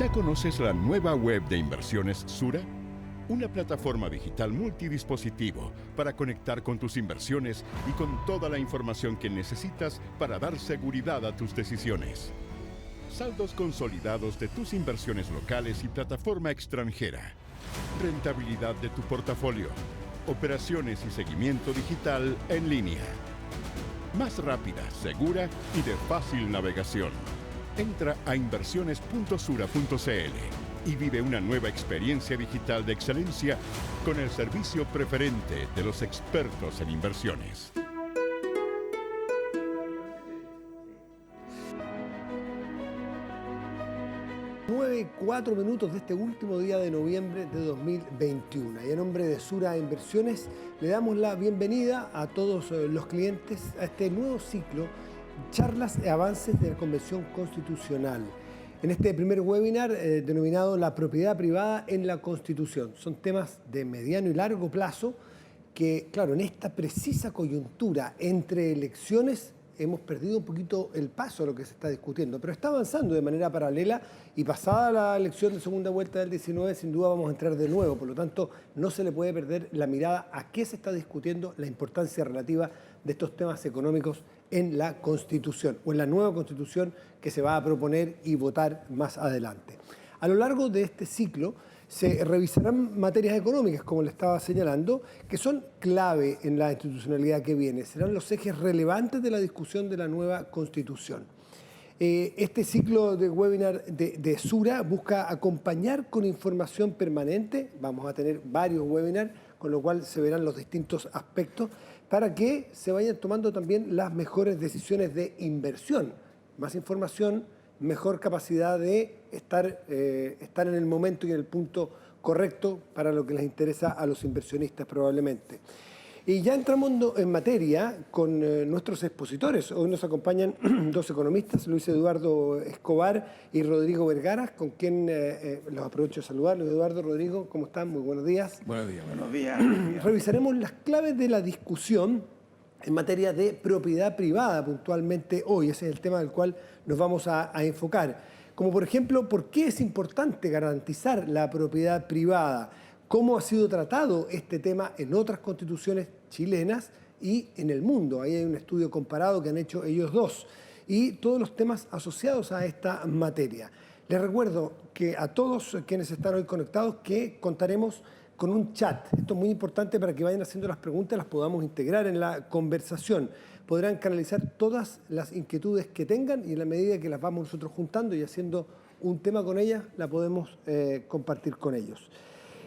¿Ya conoces la nueva web de inversiones Sura? Una plataforma digital multidispositivo para conectar con tus inversiones y con toda la información que necesitas para dar seguridad a tus decisiones. Saldos consolidados de tus inversiones locales y plataforma extranjera. Rentabilidad de tu portafolio. Operaciones y seguimiento digital en línea. Más rápida, segura y de fácil navegación. Entra a inversiones.sura.cl y vive una nueva experiencia digital de excelencia con el servicio preferente de los expertos en inversiones. Cuatro minutos de este último día de noviembre de 2021. Y en nombre de Sura Inversiones le damos la bienvenida a todos los clientes a este nuevo ciclo, charlas y avances de la Convención Constitucional. En este primer webinar denominado La propiedad privada en la Constitución. Son temas de mediano y largo plazo que, claro, en esta precisa coyuntura entre elecciones hemos perdido un poquito el paso a lo que se está discutiendo, pero está avanzando de manera paralela y pasada la elección de segunda vuelta del 19, sin duda vamos a entrar de nuevo. Por lo tanto, no se le puede perder la mirada a qué se está discutiendo, la importancia relativa de estos temas económicos en la Constitución o en la nueva Constitución que se va a proponer y votar más adelante. A lo largo de este ciclo se revisarán materias económicas, como le estaba señalando, que son clave en la institucionalidad que viene. Serán los ejes relevantes de la discusión de la nueva Constitución. Este ciclo de webinar de Sura busca acompañar con información permanente. Vamos a tener varios webinars, con lo cual se verán los distintos aspectos para que se vayan tomando también las mejores decisiones de inversión. Más información, mejor capacidad de estar en el momento y en el punto correcto para lo que les interesa a los inversionistas probablemente. Y ya entramos en materia con nuestros expositores. Hoy nos acompañan dos economistas, Luis Eduardo Escobar y Rodrigo Vergara, con quien los aprovecho de saludar. Luis Eduardo, Rodrigo, ¿cómo están? Muy buenos días. Buenos días. Buenos días. Revisaremos las claves de la discusión en materia de propiedad privada puntualmente hoy. Ese es el tema del cual nos vamos a enfocar. Como por ejemplo, ¿por qué es importante garantizar la propiedad privada? ¿Cómo ha sido tratado este tema en otras constituciones chilenas y en el mundo? Ahí hay un estudio comparado que han hecho ellos dos. Y todos los temas asociados a esta materia. Les recuerdo que a todos quienes están hoy conectados que contaremos con un chat. Esto es muy importante para que vayan haciendo las preguntas, las podamos integrar en la conversación. Podrán canalizar todas las inquietudes que tengan y en la medida que las vamos nosotros juntando y haciendo un tema con ellas, la podemos compartir con ellos.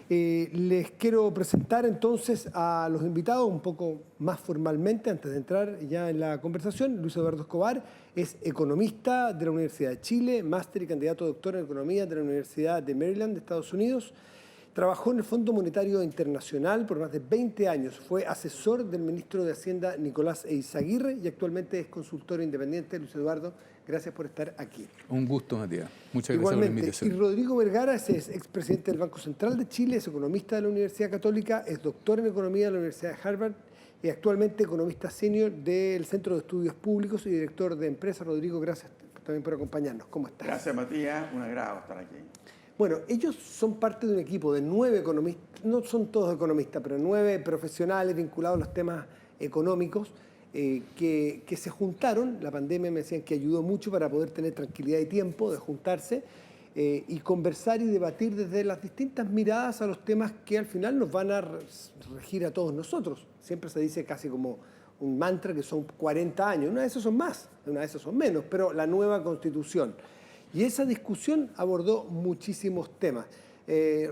Les quiero presentar entonces a los invitados un poco más formalmente antes de entrar ya en la conversación. Luis Eduardo Escobar es economista de la Universidad de Chile, máster y candidato a doctor en economía de la Universidad de Maryland de Estados Unidos. Trabajó en el Fondo Monetario Internacional por más de 20 años. Fue asesor del ministro de Hacienda Nicolás Eizaguirre y actualmente es consultor independiente. Luis Eduardo, gracias por estar aquí. Un gusto, Matías. Muchas gracias por la invitación. Y Rodrigo Vergara es expresidente del Banco Central de Chile, es economista de la Universidad Católica, es doctor en economía de la Universidad de Harvard y actualmente economista senior del Centro de Estudios Públicos y director de empresas. Rodrigo, gracias también por acompañarnos. ¿Cómo estás? Gracias, Matías. Un agrado estar aquí. Bueno, ellos son parte de un equipo de 9 economistas, no son todos economistas, pero 9 profesionales vinculados a los temas económicos que se juntaron. La pandemia me decían que ayudó mucho para poder tener tranquilidad y tiempo de juntarse y conversar y debatir desde las distintas miradas a los temas que al final nos van a regir a todos nosotros. Siempre se dice casi como un mantra que son 40 años, una de esas son más, una de esas son menos, pero la nueva Constitución. Y esa discusión abordó muchísimos temas.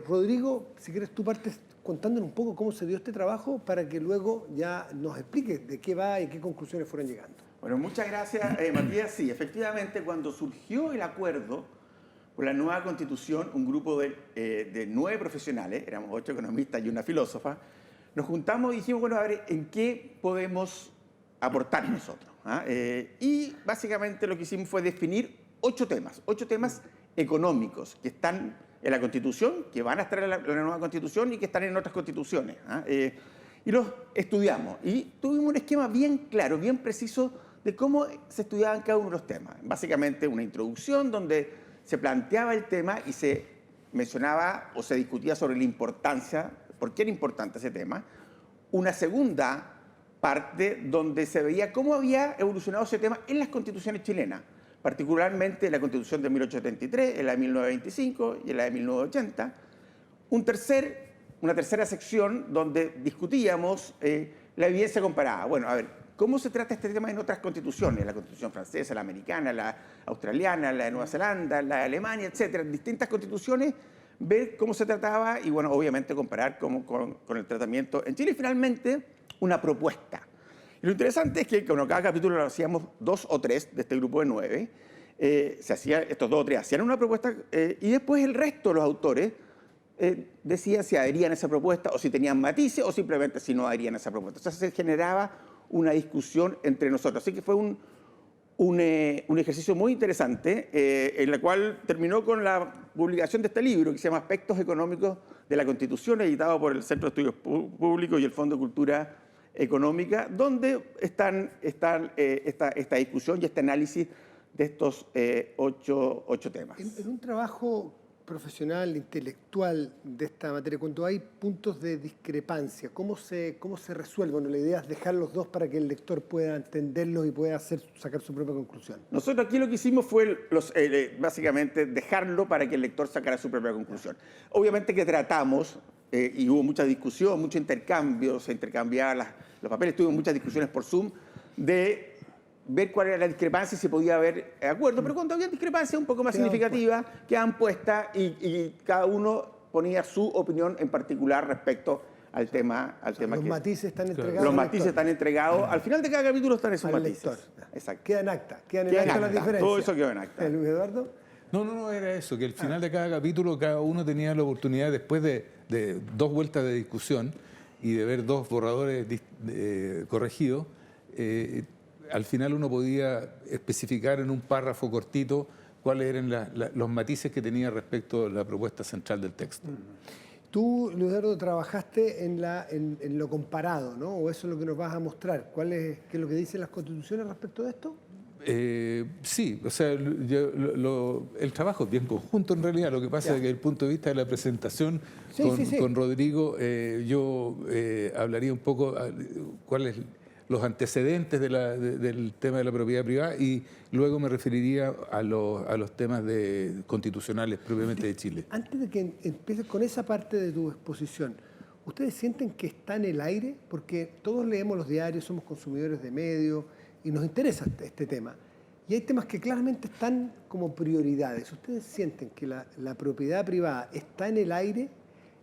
Rodrigo, si quieres tú partes contándonos un poco cómo se dio este trabajo para que luego ya nos expliques de qué va y qué conclusiones fueron llegando. Bueno, muchas gracias, Matías. Sí, efectivamente, cuando surgió el acuerdo por la nueva Constitución, un grupo de 9 profesionales, éramos 8 economistas y una filósofa, nos juntamos y dijimos, bueno, a ver, ¿en qué podemos aportar nosotros? Y básicamente lo que hicimos fue definir 8 temas económicos que están en la Constitución, que van a estar en la nueva Constitución y que están en otras constituciones. Y los estudiamos y tuvimos un esquema bien claro, bien preciso de cómo se estudiaban cada uno de los temas. Básicamente una introducción donde se planteaba el tema y se mencionaba o se discutía sobre la importancia, por qué era importante ese tema. Una segunda parte donde se veía cómo había evolucionado ese tema en las constituciones chilenas, particularmente en la Constitución de 1873, en la de 1925 y en la de 1980. Una tercera sección donde discutíamos la evidencia comparada. Bueno, a ver, ¿cómo se trata este tema en otras constituciones? La Constitución francesa, la americana, la australiana, la de Nueva Zelanda, la de Alemania, etcétera. Distintas constituciones, ver cómo se trataba y, bueno, obviamente comparar con el tratamiento en Chile. Y finalmente, una propuesta. Y lo interesante es que, bueno, cada capítulo lo hacíamos 2 o 3 de este grupo de 9. Estos 2 o 3 hacían una propuesta y después el resto de los autores decían si adherían a esa propuesta o si tenían matices o simplemente si no adherían a esa propuesta. O sea, se generaba una discusión entre nosotros. Así que fue un ejercicio muy interesante, en la cual terminó con la publicación de este libro que se llama Aspectos Económicos de la Constitución, editado por el Centro de Estudios Públicos y el Fondo de Cultura Económica, donde están esta discusión y este análisis de estos 8 temas. En un trabajo profesional, intelectual de esta materia, cuando hay puntos de discrepancia, ¿cómo se resuelve? Bueno, la idea es dejar los dos para que el lector pueda entenderlos y pueda sacar su propia conclusión. Nosotros aquí lo que hicimos fue básicamente dejarlo para que el lector sacara su propia conclusión. Obviamente que tratamos, y hubo mucha discusión, mucho intercambio, se intercambiaban los papeles, tuvimos muchas discusiones por Zoom, de ver cuál era la discrepancia y si podía haber acuerdo, pero cuando había discrepancias un poco más significativas, quedaban puestas y cada uno ponía su opinión en particular respecto al tema. Los matices están entregados. Los matices están entregados. Al final de cada capítulo están esos matices. Lector. Exacto. Quedan en acta las diferencias. Todo eso quedó en acta. Luis Eduardo. No, era eso, que al final de cada capítulo cada uno tenía la oportunidad, después de 2 vueltas de discusión y de ver 2 borradores corregidos, al final uno podía especificar en un párrafo cortito cuáles eran los matices que tenía respecto a la propuesta central del texto. Tú, Luis Eduardo, trabajaste en lo comparado, ¿no? ¿O eso es lo que nos vas a mostrar? ¿Qué es lo que dicen las constituciones respecto de esto? Sí, o sea, el trabajo es bien conjunto en realidad. Lo que pasa es que desde el punto de vista de la presentación con Rodrigo, yo hablaría un poco cuáles los antecedentes del tema de la propiedad privada y luego me referiría a los temas constitucionales propiamente de Chile. Antes de que empieces con esa parte de tu exposición, ¿ustedes sienten que está en el aire? Porque todos leemos los diarios, somos consumidores de medios y nos interesa este tema. Y hay temas que claramente están como prioridades. ¿Ustedes sienten que la propiedad privada está en el aire,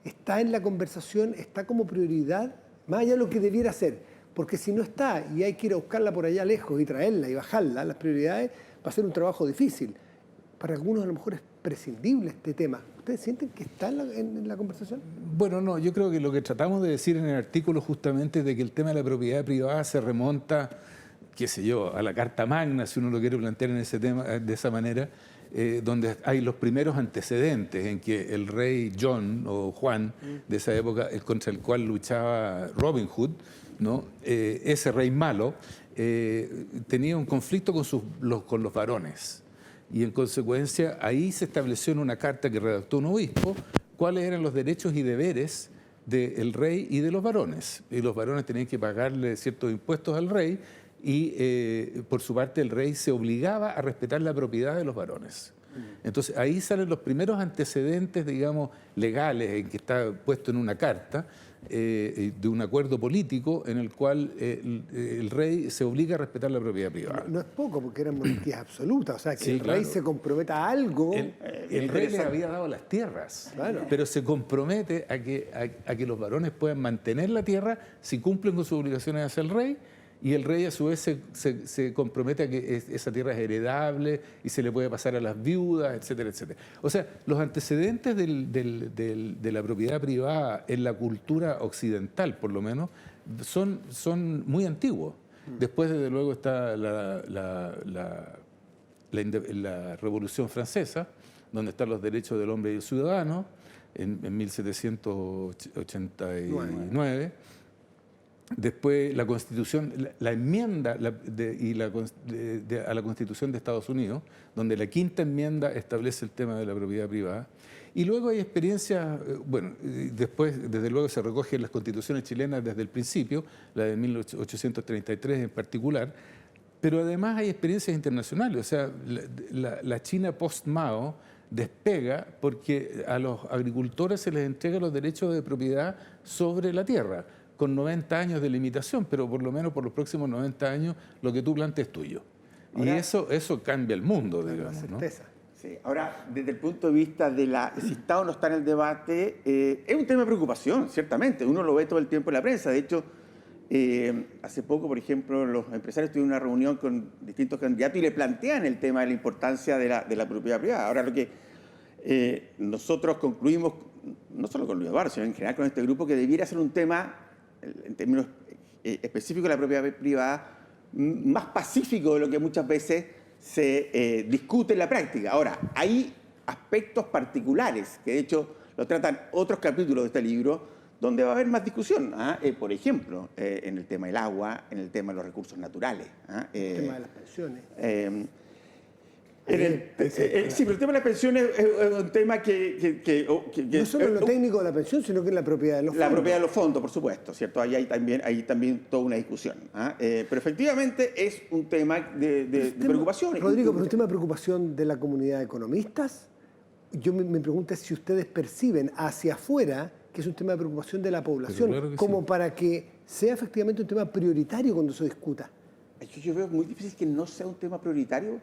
está en la conversación, está como prioridad, más allá de lo que debiera ser? Porque si no está y hay que ir a buscarla por allá lejos y traerla y bajarla, las prioridades, va a ser un trabajo difícil. Para algunos a lo mejor es prescindible este tema. ¿Ustedes sienten que está en la conversación? Bueno, no, yo creo que lo que tratamos de decir en el artículo justamente es de que el tema de la propiedad privada se remonta, qué sé yo, a la Carta Magna, si uno lo quiere plantear en ese tema, de esa manera, donde hay los primeros antecedentes en que el rey John o Juan de esa época, contra el cual luchaba Robin Hood, ¿no? Ese rey malo tenía un conflicto con los varones y en consecuencia ahí se estableció en una carta que redactó un obispo cuáles eran los derechos y deberes del rey y de los varones. Y los varones tenían que pagarle ciertos impuestos al rey y por su parte el rey se obligaba a respetar la propiedad de los varones. Entonces ahí salen los primeros antecedentes, digamos, legales en que está puesto en una carta de un acuerdo político en el cual el rey se obliga a respetar la propiedad privada. No es poco, porque eran monarquías absolutas, o sea, que el rey se comprometa a algo. El rey le había dado las tierras, pero se compromete a que los varones puedan mantener la tierra si cumplen con sus obligaciones hacia el rey. Y el rey a su vez se compromete a que esa tierra es heredable y se le puede pasar a las viudas, etcétera, etcétera. O sea, los antecedentes de la propiedad privada en la cultura occidental, por lo menos, son muy antiguos. Después, desde luego, está la Revolución Francesa, donde están los derechos del hombre y el ciudadano, en 1789. Después la Constitución, la enmienda a la Constitución de Estados Unidos, donde la quinta enmienda establece el tema de la propiedad privada. Y luego hay experiencias, bueno, después desde luego se recogen las constituciones chilenas desde el principio, la de 1833 en particular, pero además hay experiencias internacionales. O sea, la China post-Mao despega porque a los agricultores se les entrega los derechos de propiedad sobre la tierra, con 90 años de limitación, pero por lo menos por los próximos 90 años lo que tú plantes es tuyo. Ahora, y eso cambia el mundo, digamos, ¿no? Sí. Ahora, desde el punto de vista de si está o no está en el debate, es un tema de preocupación, ciertamente. Uno lo ve todo el tiempo en la prensa. De hecho, hace poco, por ejemplo, los empresarios tuvieron una reunión con distintos candidatos y le plantean el tema de la importancia de la propiedad privada. Ahora, lo que nosotros concluimos, no solo con Luis Eduardo, sino en general con este grupo, que debiera ser un tema, en términos específicos de la propiedad privada, más pacífico de lo que muchas veces se discute en la práctica. Ahora, hay aspectos particulares que de hecho lo tratan otros capítulos de este libro donde va a haber más discusión. Por ejemplo, en el tema del agua, en el tema de los recursos naturales. El tema de las pensiones. Sí, pero el tema de las pensiones es un tema que no solo en lo técnico de la pensión, sino que en la propiedad de los fondos. La propiedad de los fondos, por supuesto, ¿cierto? Ahí hay también toda una discusión. Pero efectivamente es un tema de preocupación. Rodrigo, pero un tema de preocupación de la comunidad de economistas. Yo me pregunto si ustedes perciben hacia afuera que es un tema de preocupación de la población, claro como sí, para que sea efectivamente un tema prioritario cuando se discuta. Yo veo muy difícil que no sea un tema prioritario.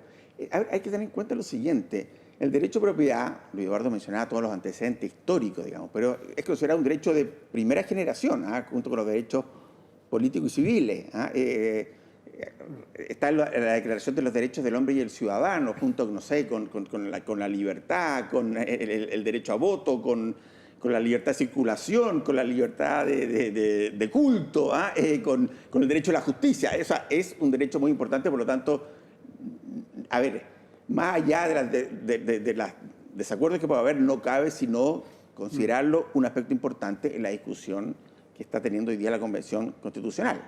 Hay que tener en cuenta lo siguiente. El derecho a propiedad, Luis Eduardo mencionaba todos los antecedentes históricos, digamos, pero es considerado un derecho de primera generación, junto con los derechos políticos y civiles. Está en la Declaración de los Derechos del Hombre y el Ciudadano, junto, no sé, con la libertad, con el derecho a voto, con la libertad de circulación, con la libertad de culto, con el derecho a la justicia. Es un derecho muy importante, por lo tanto, a ver, más allá de los desacuerdos que pueda haber, no cabe sino considerarlo un aspecto importante en la discusión que está teniendo hoy día la Convención Constitucional.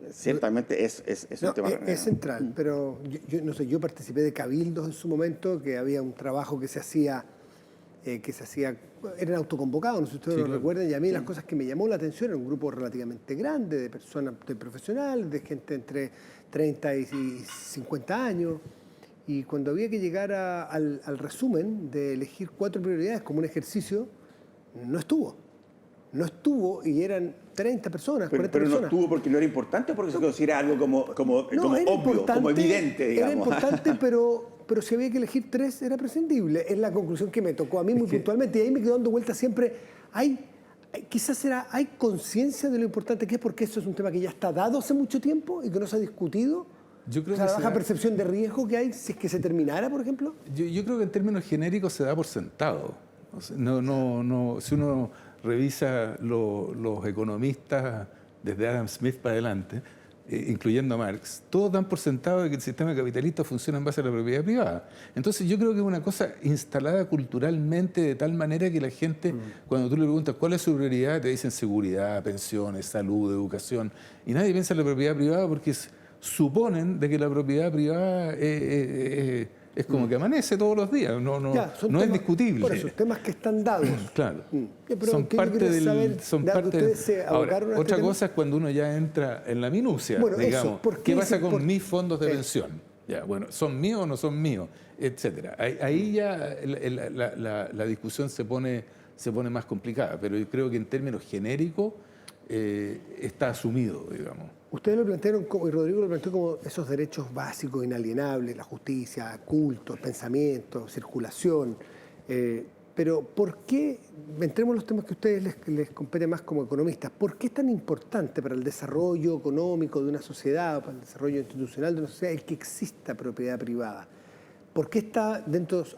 Ciertamente es un tema... Es central, pero yo no sé, yo participé de cabildos en su momento, que había un trabajo que se hacía, eran autoconvocados, no sé si ustedes lo recuerdan, y a mí las cosas que me llamó la atención era un grupo relativamente grande de personas, de profesionales, de gente entre 30 y 50 años, y cuando había que llegar al resumen de elegir 4 prioridades como un ejercicio, no estuvo y eran 30 personas, 40 pero personas. No estuvo porque no era importante o porque se considera algo como obvio, como evidente, digamos. Era importante, pero si había que elegir 3 era prescindible. Es la conclusión que me tocó a mí muy puntualmente. Y ahí me quedo dando vueltas siempre. Hay conciencia de lo importante que es, porque eso es un tema que ya está dado hace mucho tiempo y que no se ha discutido. Yo creo la baja percepción de riesgo que hay si es que se terminara, por ejemplo. Yo creo que en términos genéricos se da por sentado. O sea, si uno revisa los economistas desde Adam Smith para adelante, incluyendo a Marx, todos dan por sentado de que el sistema capitalista funciona en base a la propiedad privada. Entonces yo creo que es una cosa instalada culturalmente de tal manera que la gente, cuando tú le preguntas cuál es su prioridad, te dicen seguridad, pensiones, salud, educación, y nadie piensa en la propiedad privada porque suponen de que la propiedad privada es como que amanece todos los días, no es discutible. Por eso, temas que están dados. Claro. Son parte del... Ahora, otra cosa es cuando uno ya entra en la minucia, digamos. ¿Qué pasa con mis fondos de pensión? Ya, bueno, ¿son míos o no son míos? Etcétera. Ahí ya la discusión se pone más complicada, pero yo creo que en términos genéricos está asumido, digamos. Ustedes lo plantearon, y Rodrigo lo planteó como esos derechos básicos, inalienables, la justicia, culto, pensamiento, circulación. Pero ¿por qué, entremos en los temas que a ustedes les compete más como economistas, ¿por qué es tan importante para el desarrollo económico de una sociedad, o para el desarrollo institucional de una sociedad, el que exista propiedad privada? ¿Por qué está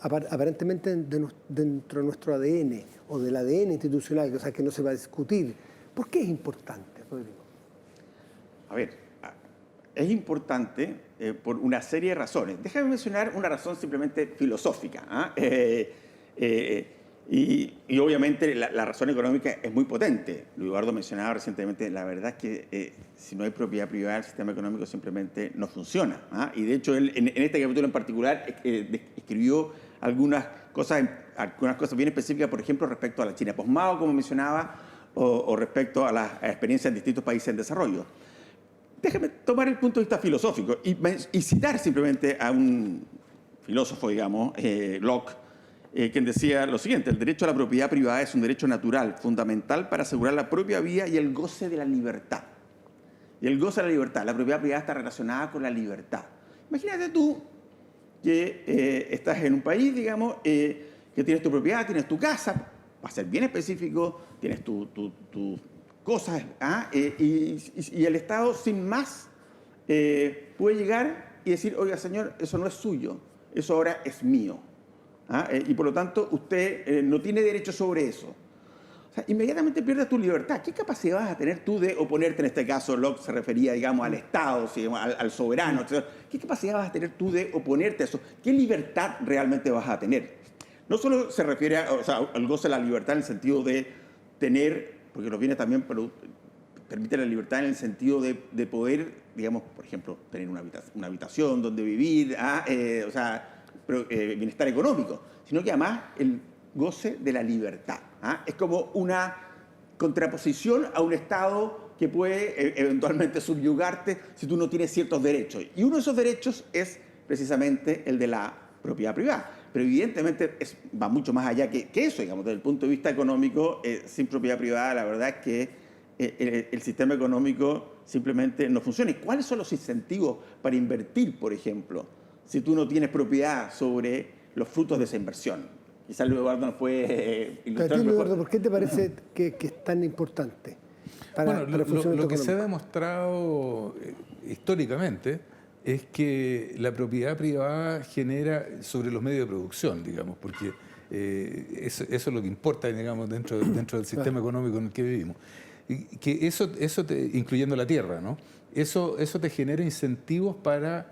aparentemente dentro de nuestro ADN o del ADN institucional, o sea, que no se va a discutir? ¿Por qué es importante, Rodrigo? A ver, es importante por una serie de razones. Déjame mencionar una razón simplemente filosófica. Y obviamente la razón económica es muy potente. Luis Eduardo mencionaba recientemente, la verdad es que si no hay propiedad privada, el sistema económico simplemente no funciona. Y de hecho, él en este capítulo en particular escribió algunas cosas bien específicas, por ejemplo, respecto a la China posmao, como mencionaba, o respecto a las experiencias en distintos países en desarrollo. Déjame tomar el punto de vista filosófico y citar simplemente a un filósofo, digamos, Locke, quien decía lo siguiente: el derecho a la propiedad privada es un derecho natural, fundamental para asegurar la propia vida y el goce de la libertad. Y el goce de la libertad, la propiedad privada está relacionada con la libertad. Imagínate tú que estás en un país, digamos, que tienes tu propiedad, tienes tu casa, va a ser bien específico, tienes tus cosas, y el Estado, sin más, puede llegar y decir: oiga, señor, eso no es suyo, eso ahora es mío. Y por lo tanto, usted no tiene derecho sobre eso. O sea, inmediatamente pierdes tu libertad. ¿Qué capacidad vas a tener tú de oponerte? En este caso, Locke se refería, digamos, al Estado, al soberano, etc. ¿Qué capacidad vas a tener tú de oponerte a eso? ¿Qué libertad realmente vas a tener? No solo se refiere al goce de la libertad en el sentido de tener, porque los bienes también permiten la libertad en el sentido de poder, digamos, por ejemplo, tener una habitación donde vivir, bienestar económico, sino que además el goce de la libertad. Es como una contraposición a un Estado que puede eventualmente subyugarte si tú no tienes ciertos derechos. Y uno de esos derechos es precisamente el de la propiedad privada. Pero evidentemente va mucho más allá que eso, digamos, desde el punto de vista económico. Sin propiedad privada, la verdad es que el sistema económico simplemente no funciona. ¿Y cuáles son los incentivos para invertir, por ejemplo, si tú no tienes propiedad sobre los frutos de esa inversión? Quizás Luis Eduardo nos puede ilustrar mejor. Eduardo, ¿por qué te parece que es tan importante para el funcionamiento lo que económico? se ha demostrado históricamente es que la propiedad privada genera sobre los medios de producción, digamos, porque eso es lo que importa, digamos, dentro del sistema económico en el que vivimos. Y que eso incluyendo la tierra, ¿no? Eso te genera incentivos para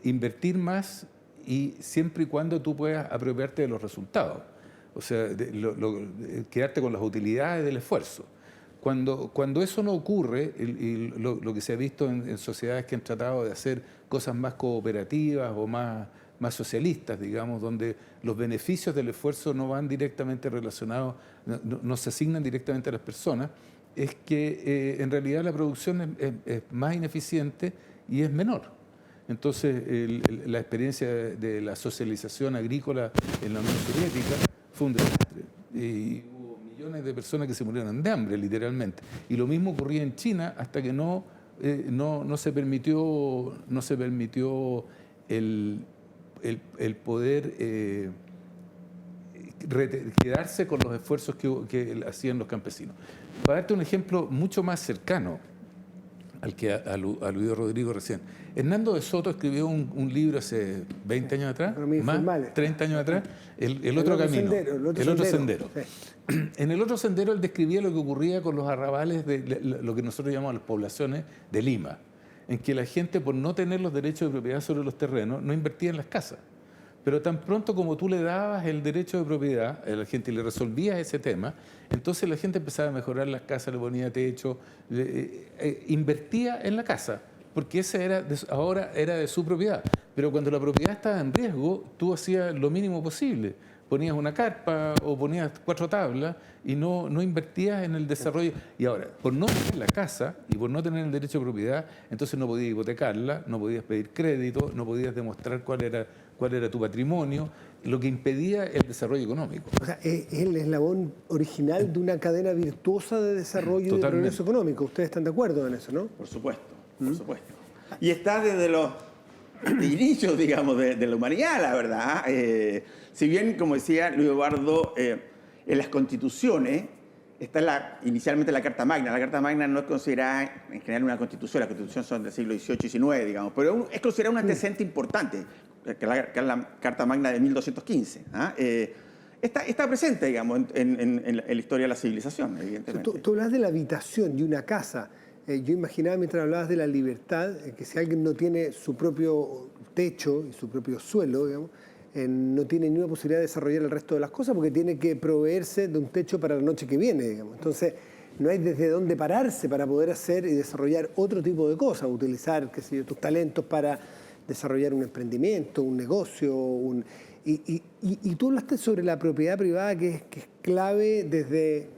invertir más, y siempre y cuando tú puedas apropiarte de los resultados, o sea, quedarte con las utilidades del esfuerzo. Cuando eso no ocurre, lo que se ha visto en sociedades que han tratado de hacer cosas más cooperativas o más socialistas, digamos, donde los beneficios del esfuerzo no van directamente relacionados, no se asignan directamente a las personas, es que en realidad la producción es más ineficiente y es menor. Entonces, la experiencia de la socialización agrícola en la Unión Soviética fue un desastre. Y hubo millones de personas que se murieron de hambre, literalmente. Y lo mismo ocurría en China hasta que no se permitió el poder quedarse con los esfuerzos que hacían los campesinos. Para darte un ejemplo mucho más cercano al que aludió Rodrigo recién, Hernando de Soto escribió un libro hace 20 años atrás, más 30 años atrás, el otro camino, el otro sendero. Sí. En el otro sendero él describía lo que ocurría con los arrabales de lo que nosotros llamamos las poblaciones de Lima, en que la gente, por no tener los derechos de propiedad sobre los terrenos, no invertía en las casas. Pero tan pronto como tú le dabas el derecho de propiedad a la gente y le resolvías ese tema, entonces la gente empezaba a mejorar las casas, le ponía techo, invertía en la casa, porque esa ahora era de su propiedad. Pero cuando la propiedad estaba en riesgo, tú hacías lo mínimo posible. Ponías una carpa o ponías 4 tablas y no invertías en el desarrollo. Y ahora, por no tener la casa y por no tener el derecho de propiedad, entonces no podías hipotecarla, no podías pedir crédito, no podías demostrar cuál era tu patrimonio, lo que impedía el desarrollo económico. O sea, es el eslabón original de una cadena virtuosa de desarrollo y de progreso económico. Ustedes están de acuerdo en eso, ¿no? Por supuesto, por supuesto. Y está desde los inicios, digamos, de la humanidad, la verdad. Si bien, como decía Luis Eduardo, en las constituciones está inicialmente la Carta Magna. La Carta Magna no es considerada en general una constitución, las constituciones son del siglo XVIII y XIX, digamos, pero es considerada un antecedente importante, que es la Carta Magna de 1215. Está presente, digamos, en la historia de la civilización, evidentemente. Tú hablas de la habitación de una casa. Yo imaginaba, mientras hablabas de la libertad, que si alguien no tiene su propio techo y su propio suelo, digamos, no tiene ni una posibilidad de desarrollar el resto de las cosas porque tiene que proveerse de un techo para la noche que viene, digamos. Entonces, no hay desde dónde pararse para poder hacer y desarrollar otro tipo de cosas, utilizar, qué sé yo, tus talentos para desarrollar un emprendimiento, un negocio. Y tú hablaste sobre la propiedad privada, que es clave desde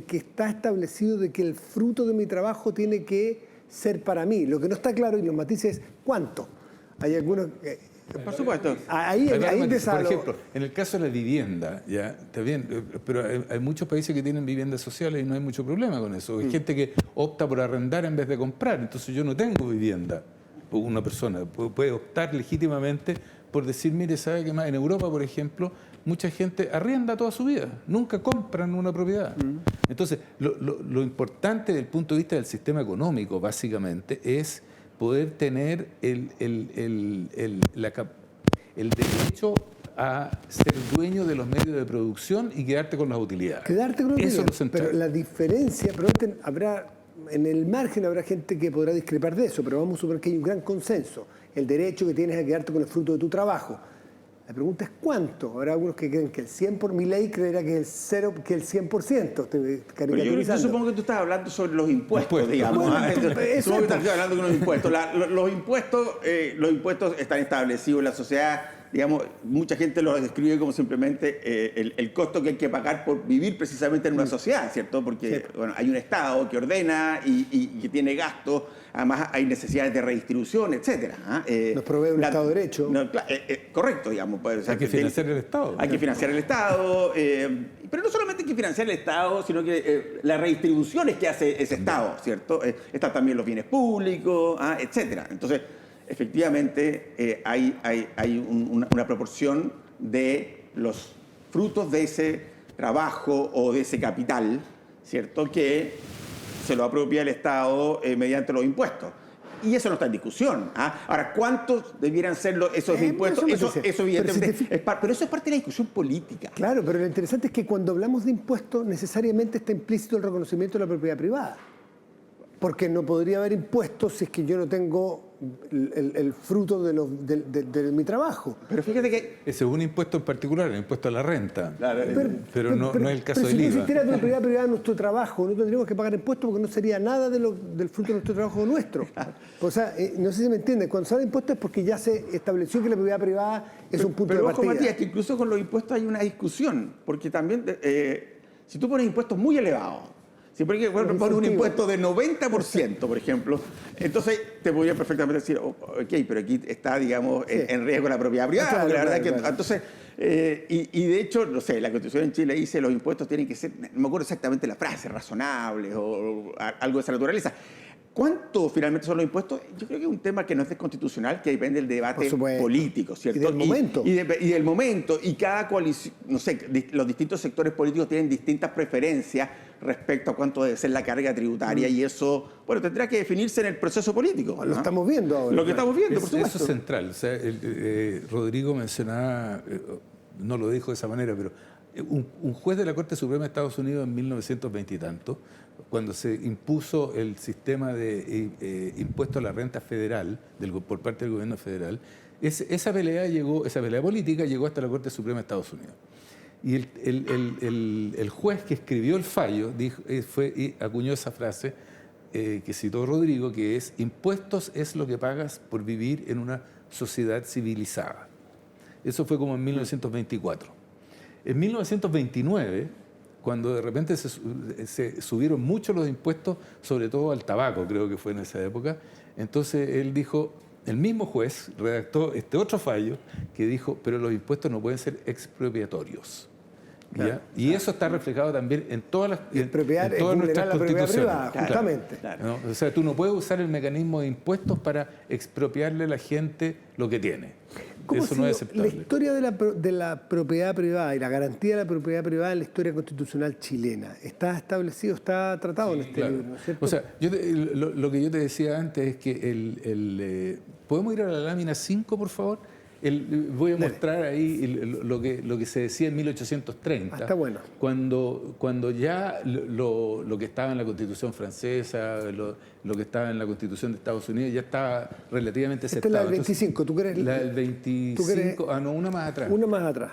que está establecido de que el fruto de mi trabajo tiene que ser para mí. Lo que no está claro, y los matices, es cuánto. Hay algunos... Por supuesto. Ahí empieza por ejemplo, en el caso de la vivienda, ya está bien, pero hay muchos países que tienen viviendas sociales y no hay mucho problema con eso. Hay gente que opta por arrendar en vez de comprar, entonces yo no tengo vivienda. Una persona puede optar legítimamente por decir, mire, ¿sabe qué más? En Europa, por ejemplo, mucha gente arrienda toda su vida, nunca compran una propiedad. Entonces, lo importante desde el punto de vista del sistema económico, básicamente, es poder tener el derecho a ser dueño de los medios de producción y quedarte con las utilidades. Quedarte con las utilidades. Eso es lo central. Pero la diferencia, en el margen habrá gente que podrá discrepar de eso, pero vamos a suponer que hay un gran consenso. El derecho que tienes a quedarte con el fruto de tu trabajo. La pregunta es ¿cuánto? Habrá algunos que creen que el 100%, mi ley creerá que es el 100%. Pero yo supongo que tú estás hablando sobre los impuestos, digamos. Supongo que estás hablando de los impuestos. Los impuestos están establecidos en la sociedad. Digamos, mucha gente los describe como simplemente el costo que hay que pagar por vivir precisamente en una sociedad, ¿cierto? Porque bueno, hay un Estado que ordena y que tiene gastos, además hay necesidades de redistribución, etcétera. Nos provee un Estado de Derecho. Correcto, digamos. Pues, hay que financiar el Estado. Hay que financiar el Estado, pero no solamente hay que financiar el Estado, sino que las redistribuciones que hace ese Estado, ¿cierto? Están también los bienes públicos, etcétera. Entonces, efectivamente, hay una proporción de los frutos de ese trabajo o de ese capital, ¿cierto?, que se lo apropia el Estado mediante los impuestos. Y eso no está en discusión. Ahora, ¿cuántos debieran ser esos impuestos? Eso evidentemente pero eso es parte de la discusión política. Claro, pero lo interesante es que cuando hablamos de impuestos, necesariamente está implícito el reconocimiento de la propiedad privada. Porque no podría haber impuestos si es que yo no tengo el fruto de mi trabajo. Pero fíjate que... Ese es un impuesto en particular, el impuesto a la renta. Claro, pero no es el caso del IVA. Si no existiera la propiedad privada de nuestro trabajo, no tendríamos que pagar impuestos porque no sería nada del fruto de nuestro trabajo nuestro. O sea, no sé si me entienden, cuando se habla de impuestos es porque ya se estableció que la propiedad privada es un punto de partida. Pero ojo, Matías, que incluso con los impuestos hay una discusión, porque también si tú pones impuestos muy elevados, si por ejemplo pones un impuesto de 90%, por ejemplo, entonces te podría perfectamente decir, ok, pero aquí está, digamos, en riesgo la propiedad privada. Claro, porque la verdad claro. que entonces, y de hecho, no sé, la Constitución en Chile dice los impuestos tienen que ser, no me acuerdo exactamente la frase, razonables o algo de esa naturaleza. ¿Cuánto finalmente son los impuestos? Yo creo que es un tema que no es constitucional, que depende del debate político, ¿cierto? Y del momento. Y del momento. Y cada coalición, no sé, los distintos sectores políticos tienen distintas preferencias respecto a cuánto debe ser la carga tributaria y eso, bueno, tendrá que definirse en el proceso político. Lo estamos viendo ahora. Lo que estamos viendo, por supuesto. Eso es central. O sea, Rodrigo mencionaba, no lo dijo de esa manera, pero un juez de la Corte Suprema de Estados Unidos en 1920 y tanto, cuando se impuso el sistema de impuesto a la renta federal por parte del gobierno federal, esa pelea política llegó hasta la Corte Suprema de Estados Unidos. Y el juez que escribió el fallo acuñó esa frase que citó Rodrigo, que es: impuestos es lo que pagas por vivir en una sociedad civilizada. Eso fue como en 1924. En 1929, cuando de repente se subieron mucho los impuestos, sobre todo al tabaco, creo que fue en esa época, entonces él dijo, el mismo juez redactó este otro fallo que dijo, pero los impuestos no pueden ser expropiatorios. Claro, y eso está reflejado también en todas nuestras constituciones. Privada, justamente. ¿No? O sea, tú no puedes usar el mecanismo de impuestos para expropiarle a la gente lo que tiene. Eso no es aceptable. La historia de la propiedad privada y la garantía de la propiedad privada en la historia constitucional chilena está establecido, está tratado en este libro, ¿no es cierto? O sea, lo que yo te decía antes es que ¿podemos ir a la lámina 5, por favor? Voy a mostrar ahí lo que se decía en 1830. Está bueno. Cuando ya lo que estaba en la Constitución francesa, lo que estaba en la Constitución de Estados Unidos, ya estaba relativamente aceptado. Esta es la del 25, ¿tú crees? La del 25, no, una más atrás. Una más atrás,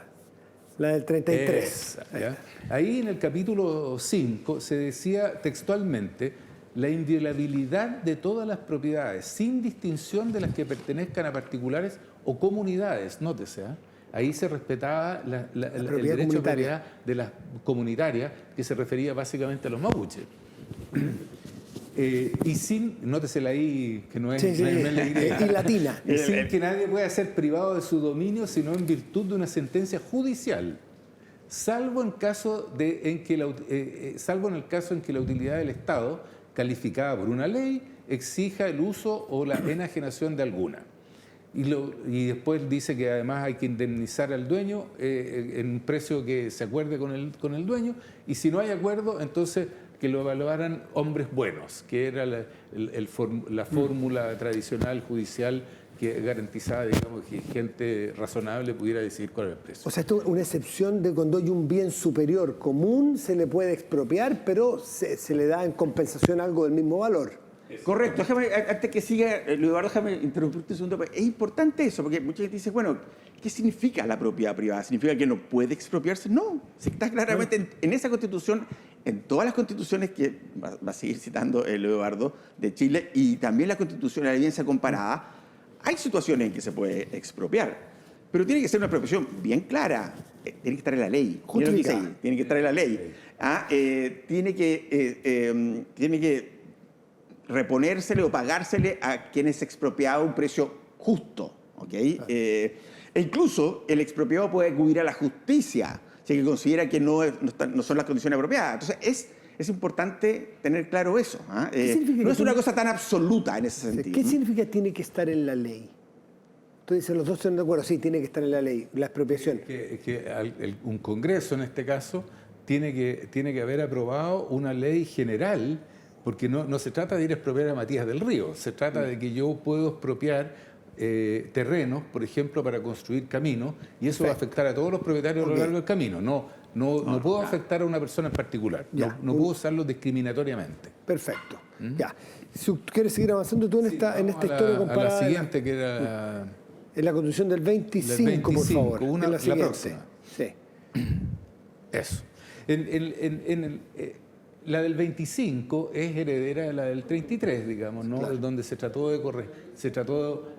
la del 33. ¿Ya? Ahí en el capítulo 5 se decía textualmente: la inviolabilidad de todas las propiedades, sin distinción de las que pertenezcan a particulares o comunidades, nótese, ahí se respetaba el derecho a propiedad de las comunitarias, que se refería básicamente a los mapuches. Y sin, nótese la I, que no es, Sí, no es la Y, y latina. y sin que nadie pueda ser privado de su dominio, sino en virtud de una sentencia judicial, salvo en el caso en que la utilidad del Estado, calificada por una ley, exija el uso o la enajenación de alguna. Y después dice que además hay que indemnizar al dueño en un precio que se acuerde con el dueño, y si no hay acuerdo, entonces que lo evaluaran hombres buenos, que era la fórmula tradicional judicial que garantizaba, digamos, que gente razonable pudiera decidir cuál era el precio. O sea, esto es una excepción de cuando hay un bien superior común, se le puede expropiar, pero se le da en compensación algo del mismo valor. Correcto. Antes que siga, Eduardo, déjame interrumpirte un segundo. Es importante eso, porque mucha gente dice, bueno, ¿qué significa la propiedad privada? ¿Significa que no puede expropiarse? No, si está claramente en esa Constitución, en todas las constituciones que va a seguir citando Eduardo de Chile, y también la Constitución de la Evidencia Comparada, hay situaciones en que se puede expropiar, pero tiene que ser una expropiación bien clara, tiene que estar en la ley. Justificada. Tiene que estar en la ley. Tiene que reponérsele o pagársele a quien es expropiado un precio justo. ¿Okay? E incluso el expropiado puede acudir a la justicia si que considera que no son las condiciones apropiadas. Entonces es importante tener claro eso. No es una cosa tan absoluta en ese sentido. ¿Qué significa tiene que estar en la ley? Tú dices, los dos están de acuerdo, sí, tiene que estar en la ley, la expropiación. Un Congreso, en este caso, tiene que haber aprobado una ley general, porque no se trata de ir a expropiar a Matías del Río, se trata de que yo puedo expropiar terrenos, por ejemplo, para construir caminos, y eso va a afectar a todos los propietarios a lo largo del camino. No puedo afectar a una persona en particular, no puedo usarlo discriminatoriamente. Perfecto. Ya. Si quieres seguir avanzando tú en esta historia comparada. A la siguiente, que era... En la Constitución del 25, por favor. La próxima. Sí. Eso. La del 25 es heredera de la del 33, digamos, ¿no? Claro. Donde se trató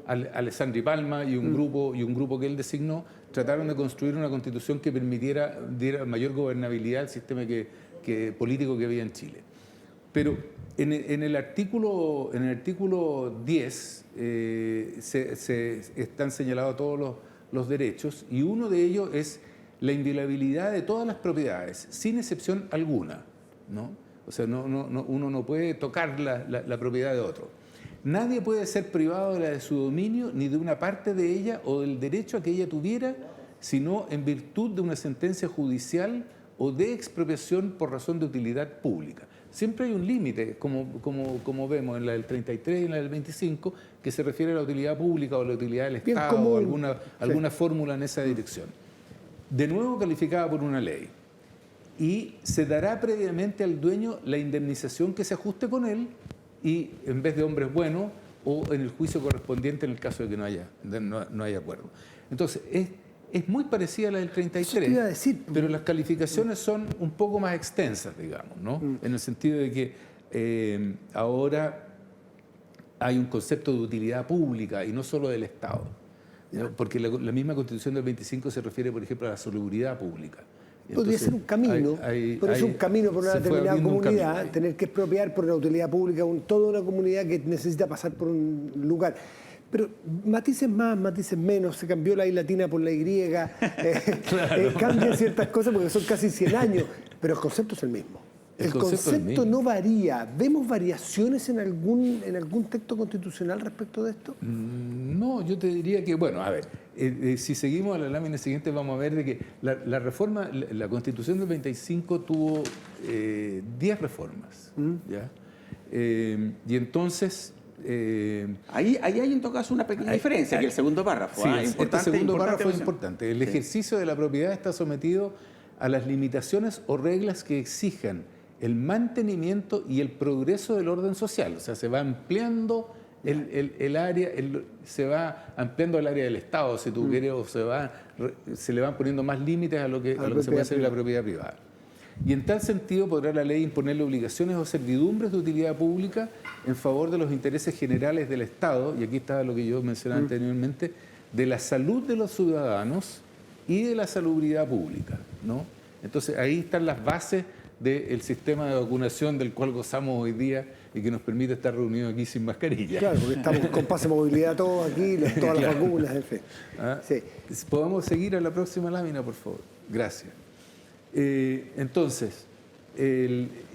Alessandri Palma y un grupo que él designó, trataron de construir una constitución que diera mayor gobernabilidad al sistema político que había en Chile. Pero en el artículo 10 están señalados todos los derechos, y uno de ellos es la inviolabilidad de todas las propiedades, sin excepción alguna, ¿no? O sea, uno no puede tocar la propiedad de otro. Nadie puede ser privado de su dominio, ni de una parte de ella o del derecho a que ella tuviera, sino en virtud de una sentencia judicial o de expropiación por razón de utilidad pública. Siempre hay un límite, como vemos en la del 33 y en la del 25, que se refiere a la utilidad pública o la utilidad del Estado o alguna fórmula en esa dirección. De nuevo calificada por una ley. Y se dará previamente al dueño la indemnización que se ajuste con él, y en vez de hombres buenos, o en el juicio correspondiente en el caso de que no haya acuerdo. Entonces, es muy parecida a la del 33, te iba a decir, pero las calificaciones son un poco más extensas, digamos, ¿no? En el sentido de que ahora hay un concepto de utilidad pública y no solo del Estado, ¿no? Porque la misma Constitución del 25 se refiere, por ejemplo, a la salubridad pública. Podría ser un camino, pero es un camino por una determinada comunidad, tener que expropiar por una utilidad pública toda una comunidad que necesita pasar por un lugar. Pero matices más, matices menos, se cambió la I latina por la Y, claro. Cambian ciertas cosas porque son casi 100 años, pero el concepto es el mismo. El concepto no varía. ¿Vemos variaciones en algún texto constitucional respecto de esto? No, yo te diría que, bueno, a ver, si seguimos a la lámina siguiente vamos a ver de que la reforma, la Constitución del 25 tuvo 10 reformas, ¿ya? Y entonces Ahí hay en todo caso una pequeña diferencia, que el segundo párrafo. Sí, Importante, este segundo párrafo es mención. importante. El ejercicio de la propiedad está sometido a las limitaciones o reglas que exijan el mantenimiento y el progreso del orden social. O sea, se va ampliando el área, se va ampliando el área del Estado, si tú quieres, o se le van poniendo más límites a lo que se puede hacer en la propiedad privada. Y en tal sentido podrá la ley imponerle obligaciones o servidumbres de utilidad pública en favor de los intereses generales del Estado, y aquí está lo que yo mencionaba anteriormente, de la salud de los ciudadanos y de la salubridad pública, ¿no? Entonces ahí están las bases del sistema de vacunación del cual gozamos hoy día y que nos permite estar reunidos aquí sin mascarilla. Claro, porque estamos con pase de movilidad todos aquí, todas las vacunas, en fin. Sí. ¿Podemos seguir a la próxima lámina, por favor? Gracias. Entonces,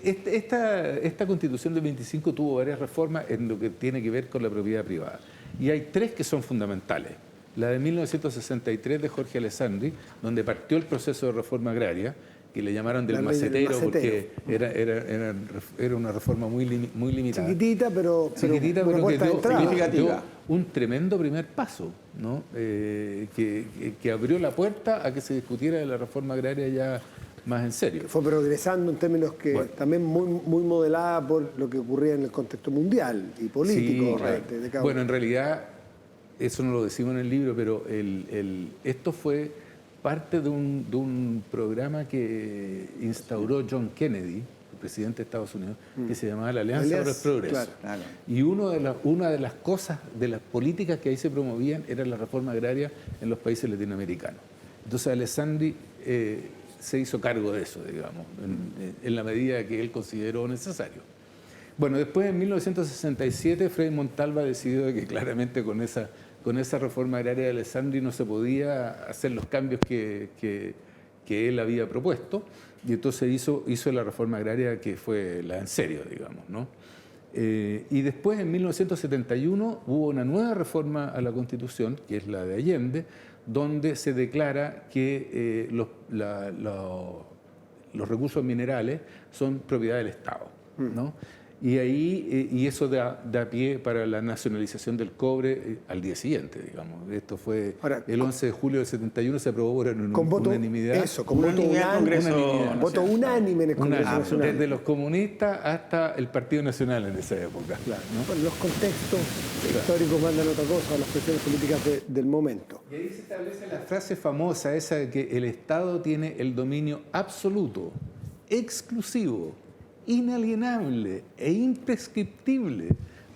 esta Constitución del 25 tuvo varias reformas en lo que tiene que ver con la propiedad privada. Y hay tres que son fundamentales. La de 1963 de Jorge Alessandri, donde partió el proceso de reforma agraria, que le llamaron del macetero porque era una reforma muy limitada. Chiquitita, pero Chiquitita, pero que dio un tremendo primer paso, ¿no? Que abrió la puerta a que se discutiera de la reforma agraria ya más en serio. Fue progresando en términos que también muy modelada por lo que ocurría en el contexto mundial y político. Sí, claro. Bueno, en realidad, eso no lo decimos en el libro, pero esto fue parte de un programa que instauró John Kennedy, el presidente de Estados Unidos, que se llamaba la Alianza por el Progreso. Claro. Y una de las cosas, de las políticas que ahí se promovían era la reforma agraria en los países latinoamericanos. Entonces Alessandri se hizo cargo de eso, digamos, en la medida que él consideró necesario. Bueno, después en 1967 Frei Montalva decidió que claramente con esa reforma agraria de Alessandri no se podía hacer los cambios que él había propuesto, y entonces hizo la reforma agraria que fue la en serio, digamos, ¿no? Y después, en 1971, hubo una nueva reforma a la Constitución, que es la de Allende, donde se declara que los recursos minerales son propiedad del Estado, ¿no? Y ahí eso da pie para la nacionalización del cobre al día siguiente, digamos. Esto fue el 11 de julio del 71, se aprobó por unanimidad. Eso, con voto unánime en el Congreso Nacional. Desde los comunistas hasta el Partido Nacional en esa época. Claro, ¿no? Bueno, los contextos históricos mandan otra cosa, las cuestiones políticas del momento. Y ahí se establece la frase famosa esa de que el Estado tiene el dominio absoluto, exclusivo, inalienable e imprescriptible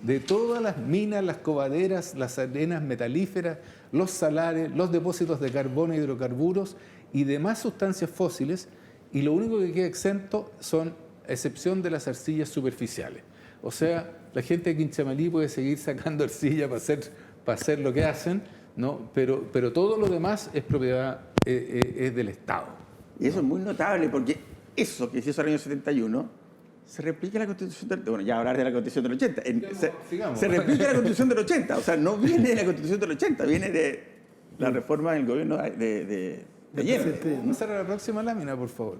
de todas las minas, las cobaderas, las arenas metalíferas, los salares, los depósitos de carbono y hidrocarburos y demás sustancias fósiles, y lo único que queda exento son, a excepción de las arcillas superficiales. O sea, la gente de Quinchamalí puede seguir sacando arcilla para hacer lo que hacen, ¿no? Pero todo lo demás es propiedad, es del Estado. Y eso es muy notable porque eso que se hizo en el año 71 se replica en la Constitución del... Bueno, ya hablar de la Constitución del 80. Se replica en la Constitución del 80. O sea, no viene de la Constitución del 80, viene de la reforma del gobierno de Allende. Pasar a la próxima lámina, por favor.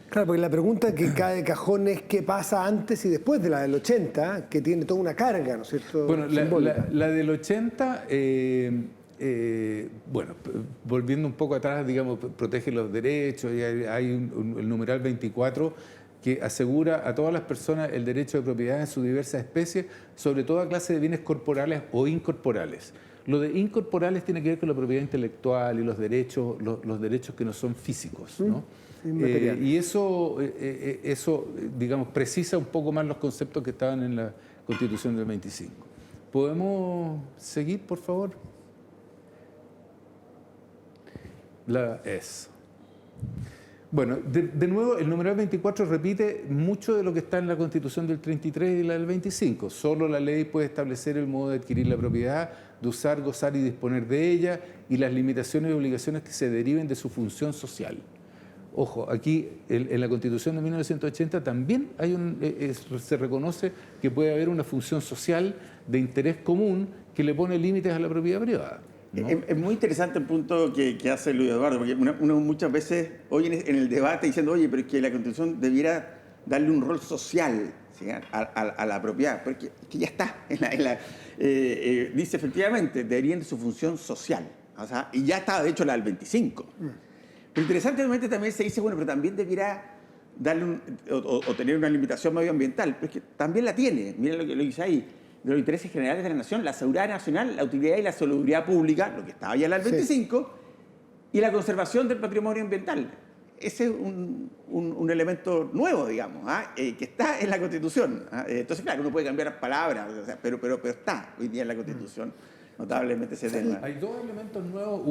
Claro, porque la pregunta que cae de cajón es qué pasa antes y después de la del 80, que tiene toda una carga, ¿no es cierto? Bueno, la del 80... bueno, volviendo un poco atrás, digamos, protege los derechos, y hay el numeral 24 que asegura a todas las personas el derecho de propiedad en sus diversas especies, sobre toda clase de bienes corporales o incorporales. Lo de incorporales tiene que ver con la propiedad intelectual y los derechos que no son físicos, ¿no? Y eso, digamos, precisa un poco más los conceptos que estaban en la Constitución del 25. ¿Podemos seguir, por favor? Bueno, de nuevo, el numeral 24 repite mucho de lo que está en la Constitución del 33 y la del 25. Solo la ley puede establecer el modo de adquirir la propiedad, de usar, gozar y disponer de ella, y las limitaciones y obligaciones que se deriven de su función social. Ojo, aquí en la Constitución de 1980 también se reconoce que puede haber una función social de interés común que le pone límites a la propiedad privada, ¿no? Es muy interesante el punto que hace Luis Eduardo, porque uno muchas veces oye en el debate diciendo, oye, pero es que la Constitución debiera darle un rol social, ¿sí? a la propiedad, porque que ya está. Dice efectivamente, deberían de su función social. O sea, y ya está, de hecho, la del 25. Pero interesantemente también se dice, bueno, pero también debiera darle o tener una limitación medioambiental, pero es que también la tiene. Miren lo que lo dice ahí. De los intereses generales de la nación, la seguridad nacional, la utilidad y la salubridad pública, lo que estaba ya en la del 25, y la conservación del patrimonio ambiental. Ese es un elemento nuevo, digamos, que está en la Constitución. Entonces, claro, uno puede cambiar palabras, o sea, pero está hoy día en la Constitución notablemente ese tema. Hay dos elementos nuevos.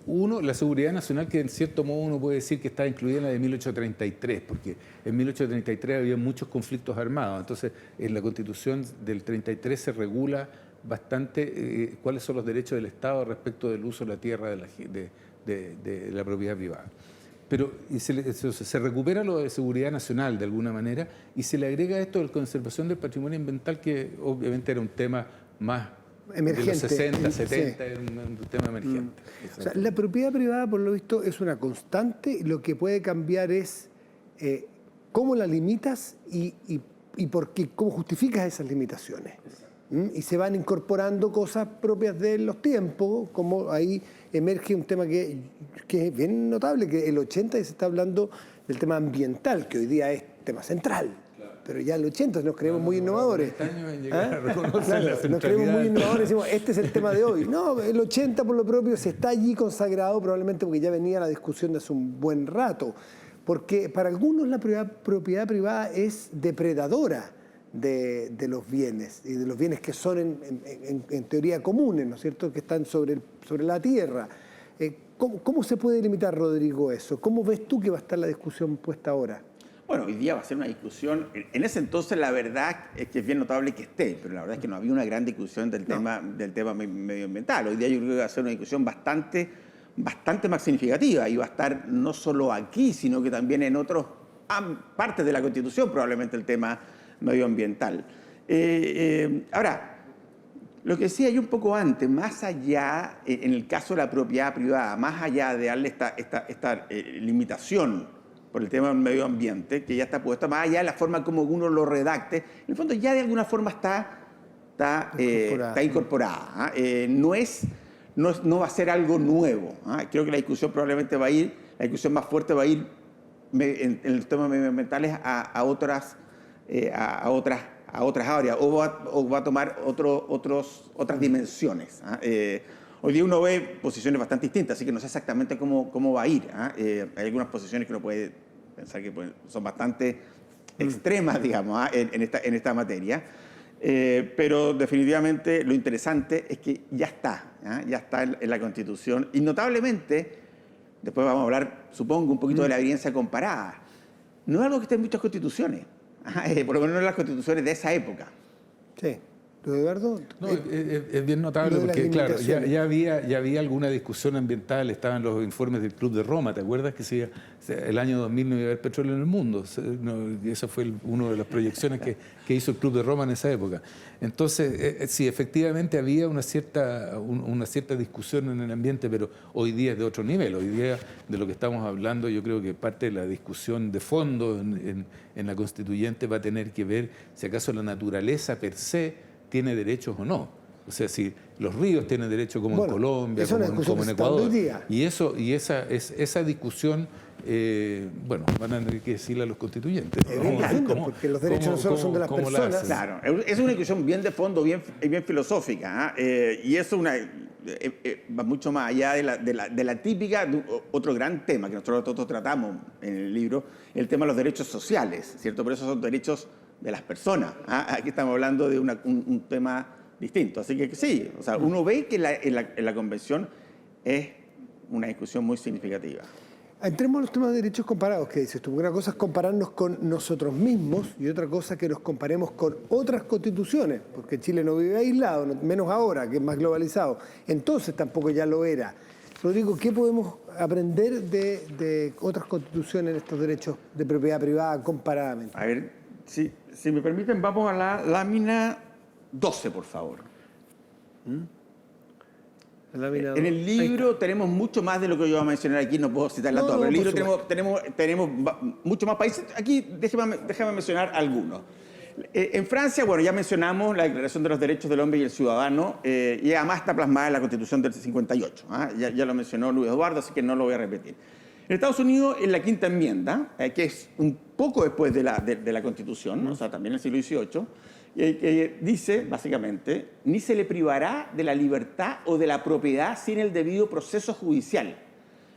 Uno, la seguridad nacional, que en cierto modo uno puede decir que está incluida en la de 1833, porque en 1833 había muchos conflictos armados. Entonces, en la Constitución del 33 se regula bastante cuáles son los derechos del Estado respecto del uso de la tierra de la propiedad privada. Pero se recupera lo de seguridad nacional de alguna manera y se le agrega esto de la conservación del patrimonio ambiental, que obviamente era un tema más emergente, de los 60, 70, era un tema emergente. O sea, la propiedad privada, por lo visto, es una constante. Lo que puede cambiar es cómo la limitas y por qué, cómo justificas esas limitaciones. Y se van incorporando cosas propias de los tiempos, como ahí emerge un tema que es bien notable, que el 80 se está hablando del tema ambiental, que hoy día es tema central. Claro. Pero ya el 80 nos creemos muy innovadores. Nos creemos muy innovadores, decimos, este es el tema de hoy. No, el 80 por lo propio se está allí consagrado, probablemente porque ya venía la discusión de hace un buen rato. Porque para algunos la propiedad privada es depredadora de los bienes, y de los bienes que son en teoría comunes, ¿no es cierto?, que están sobre la tierra. ¿Cómo se puede limitar, Rodrigo, eso? ¿Cómo ves tú que va a estar la discusión puesta ahora? Bueno, hoy día va a ser una discusión. En ese entonces la verdad es que es bien notable que esté, pero la verdad es que no había una gran discusión del tema medioambiental. Hoy día yo creo que va a ser una discusión bastante más significativa, y va a estar no solo aquí, sino que también en otras partes de la Constitución, probablemente el tema medioambiental. Ahora, lo que decía yo un poco antes, más allá, en el caso de la propiedad privada, más allá de darle esta limitación por el tema del medio ambiente, que ya está puesta, más allá de la forma como uno lo redacte, en el fondo ya de alguna forma está incorporada. No va a ser algo nuevo. Creo que la discusión probablemente la discusión más fuerte va a ir en los temas medioambientales a otras áreas, o va a tomar otras dimensiones. Hoy día uno ve posiciones bastante distintas, así que no sé exactamente cómo va a ir. Hay algunas posiciones que uno puede pensar que son bastante extremas, digamos, en esta materia. Pero definitivamente lo interesante es que ya está en la Constitución, y notablemente, después vamos a hablar, supongo, un poquito de la evidencia comparada. No es algo que esté en muchas constituciones. Por lo menos en las constituciones de esa época. Sí. Eduardo. No, es bien notable porque, claro, ya había alguna discusión ambiental, estaban los informes del Club de Roma, ¿te acuerdas? Que el año 2000 no iba a haber petróleo en el mundo. Esa fue una de las proyecciones que hizo el Club de Roma en esa época. Entonces, sí, efectivamente había una cierta discusión en el ambiente, pero hoy día es de otro nivel. Hoy día, de lo que estamos hablando, yo creo que parte de la discusión de fondo en la Constituyente va a tener que ver si acaso la naturaleza per se tiene derechos o no. O sea, si los ríos tienen derechos como en Colombia, como en Ecuador. Y esa discusión, van a tener que decirle a los constituyentes. Porque los derechos no solo son de las personas. Claro, es una discusión bien de fondo, bien filosófica. Y eso va mucho más allá de la típica, otro gran tema que nosotros tratamos en el libro, el tema de los derechos sociales, ¿cierto? Por eso son derechos de las personas. Aquí estamos hablando de un tema distinto. Así que sí, o sea, uno ve que en la Convención es una discusión muy significativa. Entremos a los temas de derechos comparados, que dices tú. Una cosa es compararnos con nosotros mismos y otra cosa es que nos comparemos con otras constituciones, porque Chile no vive aislado, menos ahora, que es más globalizado. Entonces tampoco ya lo era. Rodrigo, ¿qué podemos aprender de otras constituciones en estos derechos de propiedad privada comparadamente? A ver, si me permiten, vamos a la lámina 12, por favor. En el libro tenemos mucho más de lo que yo voy a mencionar aquí, no puedo citarla toda, pero en el libro tenemos mucho más países. Aquí déjame mencionar algunos. En Francia, bueno, ya mencionamos la Declaración de los Derechos del Hombre y el Ciudadano, y además está plasmada en la Constitución del 58. Ya lo mencionó Luis Eduardo, así que no lo voy a repetir. En Estados Unidos, en la Quinta Enmienda, que es un poco después de la Constitución, o sea, también en el siglo XVIII, dice, básicamente, ni se le privará de la libertad o de la propiedad sin el debido proceso judicial.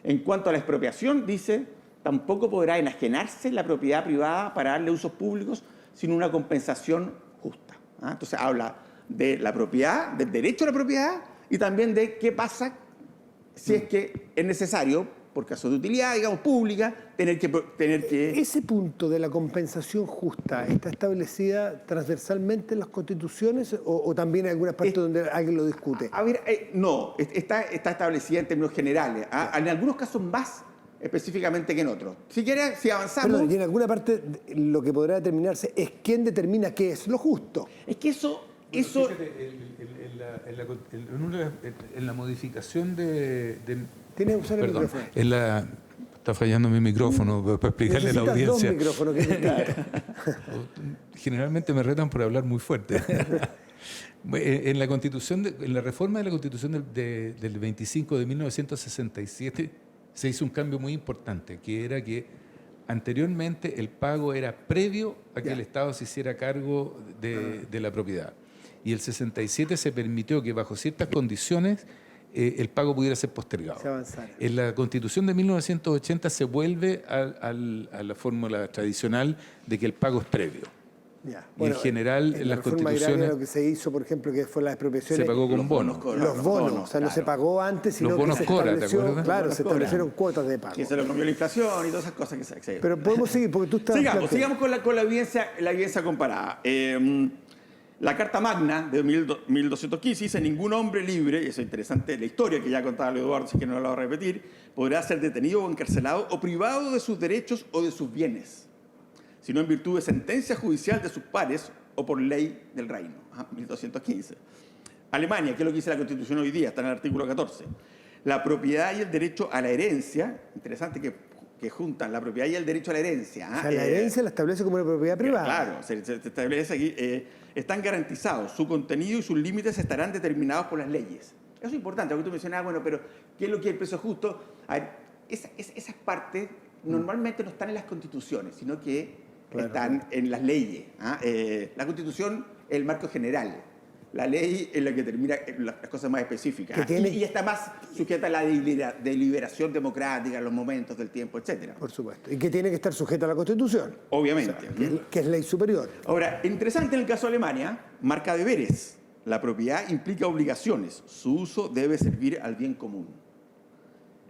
En cuanto a la expropiación, dice, tampoco podrá enajenarse la propiedad privada para darle usos públicos sin una compensación justa. Entonces habla de la propiedad, del derecho a la propiedad y también de qué pasa si es que es necesario, por caso de utilidad, digamos, pública, tener que... ¿Ese punto de la compensación justa está establecida transversalmente en las constituciones o también en algunas partes donde alguien lo discute? A ver, no, está establecida en términos generales. En algunos casos más específicamente que en otros. Si quieres, si avanzamos... Perdón, y en alguna parte lo que podrá determinarse es quién determina qué es lo justo. Es que eso... Fíjate, en la modificación de Tienes que usar el micrófono. Está fallando mi micrófono para explicarle a la audiencia. Dos micrófonos, que es distinto. Generalmente me retan por hablar muy fuerte. En la reforma de la Constitución del 25 de 1967 se hizo un cambio muy importante, que era que anteriormente el pago era previo a que el Estado se hiciera cargo de la propiedad. Y el 67 se permitió que bajo ciertas condiciones el pago pudiera ser postergado. En la Constitución de 1980 se vuelve a la fórmula tradicional de que el pago es previo. Bueno, en general, en las constituciones... Lo que se hizo, por ejemplo, que fue la expropiación... Se pagó con bonos. Los bonos, o sea, no se pagó antes, sino los bonos que se Cora, estableció... ¿te acuerdas? Claro, se establecieron cuotas de pago. Que se lo comió la inflación y todas esas cosas que se... Pero podemos seguir, porque tú estás... Sigamos con la evidencia comparada. La Carta Magna de 1215 dice: ningún hombre libre, y eso es interesante, la historia que ya contaba Eduardo, así que no la voy a repetir, podrá ser detenido o encarcelado o privado de sus derechos o de sus bienes, sino en virtud de sentencia judicial de sus pares o por ley del reino. 1215. Alemania, que es lo que dice la Constitución hoy día, está en el artículo 14. La propiedad y el derecho a la herencia, interesante que juntan la propiedad y el derecho a la herencia. O sea, la herencia la establece como una propiedad privada. Claro, se establece aquí, están garantizados, su contenido y sus límites estarán determinados por las leyes. Eso es importante, porque tú mencionabas, bueno, pero ¿qué es lo que es el precio justo? A ver, esas partes normalmente no están en las constituciones, sino que están en las leyes. La constitución es el marco general. La ley es la que determina las cosas más específicas. Y está más sujeta a la deliberación democrática, a los momentos del tiempo, etc. Por supuesto. Y que tiene que estar sujeta a la Constitución. Obviamente. O sea, que es ley superior. Ahora, interesante en el caso de Alemania, marca deberes. La propiedad implica obligaciones. Su uso debe servir al bien común.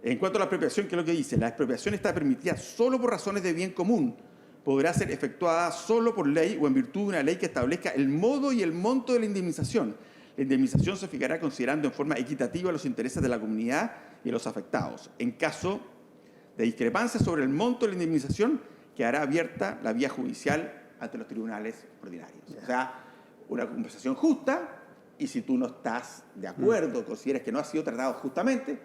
En cuanto a la expropiación, ¿qué es lo que dice? La expropiación está permitida solo por razones de bien común. Podrá ser efectuada solo por ley o en virtud de una ley que establezca el modo y el monto de la indemnización. La indemnización se fijará considerando en forma equitativa los intereses de la comunidad y de los afectados. En caso de discrepancia sobre el monto de la indemnización, quedará abierta la vía judicial ante los tribunales ordinarios. O sea, una compensación justa, y si tú no estás de acuerdo, consideras que no ha sido tratado justamente,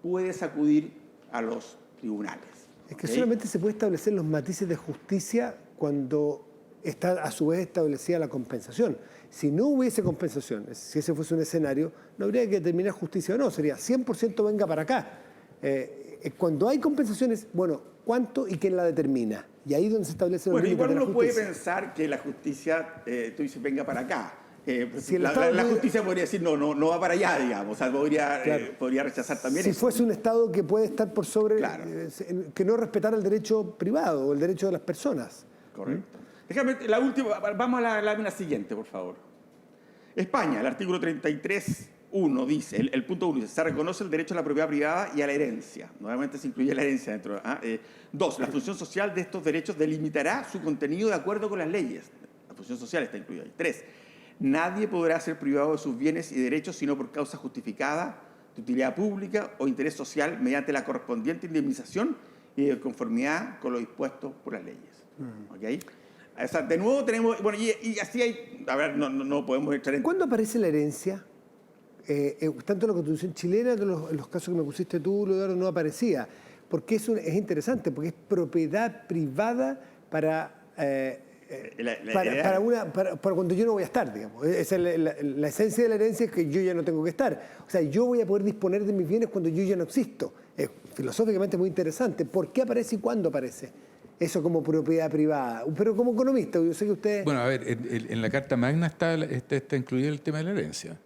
puedes acudir a los tribunales. Es que solamente se puede establecer los matices de justicia cuando está a su vez establecida la compensación. Si no hubiese compensación, si ese fuese un escenario, no habría que determinar justicia o no, sería 100% venga para acá. Cuando hay compensaciones, bueno, ¿cuánto y quién la determina? Y ahí es donde se establece los límites de la justicia. Igual uno puede pensar que la justicia, tú dices, venga para acá. Si la justicia podría decir, no va para allá, digamos. O sea, podría rechazar también si eso. Fuese un Estado que puede estar por sobre, que no respetara el derecho privado o el derecho de las personas. Correcto. Déjame, la última, vamos a la lámina siguiente, por favor. España, el artículo 33.1 dice, el punto 1 dice, se reconoce el derecho a la propiedad privada y a la herencia. Nuevamente se incluye la herencia dentro. 2, la función social de estos derechos delimitará su contenido de acuerdo con las leyes. La función social está incluida ahí. 3, nadie podrá ser privado de sus bienes y derechos sino por causa justificada, de utilidad pública o interés social mediante la correspondiente indemnización y de conformidad con lo dispuesto por las leyes. ¿Okay? O sea, de nuevo tenemos... Bueno, y así hay... A ver, no podemos entrar en... ¿Cuándo aparece la herencia? Tanto en la Constitución chilena como en los casos que me pusiste tú, Eduardo, no aparecía. Porque es interesante, porque es propiedad privada para para cuando yo no voy a estar, digamos. Esa es la esencia de la herencia, es que yo ya no tengo que estar. O sea, yo voy a poder disponer de mis bienes cuando yo ya no existo. Es filosóficamente muy interesante. ¿Por qué aparece y cuándo aparece? Eso como propiedad privada. Pero como economista, yo sé que usted... Bueno, a ver, en la Carta Magna está incluido el tema de la herencia.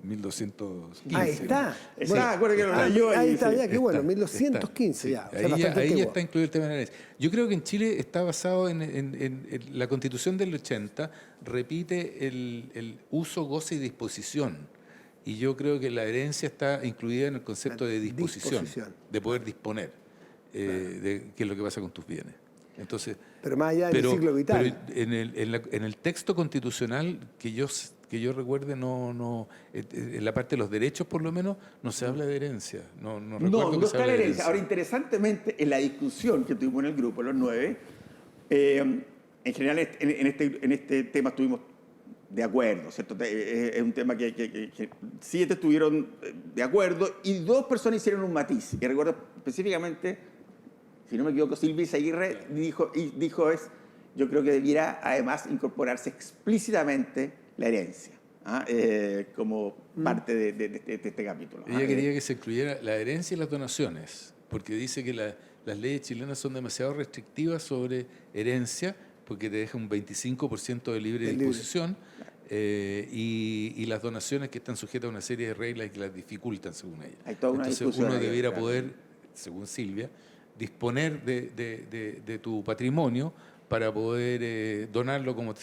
1215. Ahí está. Sí, acuerdo que lo leyó ahí está, sí. ya, qué bueno, 1215 ya. O sea, Ahí ya antiguo. está incluido el tema de la herencia. Yo creo que en Chile está basado en la Constitución del 80, repite el uso, goce y disposición. Y yo creo que la herencia está incluida en el concepto de disposición. De poder disponer de qué es lo que pasa con tus bienes. Entonces, pero más allá del ciclo vital. Pero en el texto constitucional que yo recuerde, en la parte de los derechos por lo menos, no se habla de herencia. No está la herencia. Ahora, interesantemente, en la discusión que tuvimos en el grupo, los 9, en general en este tema estuvimos de acuerdo, ¿cierto? Es un tema que 7 estuvieron de acuerdo y 2 personas hicieron un matiz. Y recuerdo específicamente, si no me equivoco, Silvia Izaguirre dijo yo creo que debiera además incorporarse explícitamente la herencia como parte de este capítulo. Ella quería que se incluyera la herencia y las donaciones, porque dice que las leyes chilenas son demasiado restrictivas sobre herencia, porque te deja un 25% de libre disposición, y las donaciones que están sujetas a una serie de reglas que las dificultan según ella. Hay toda una Entonces uno debiera poder, según Silvia, disponer de tu patrimonio para poder donarlo como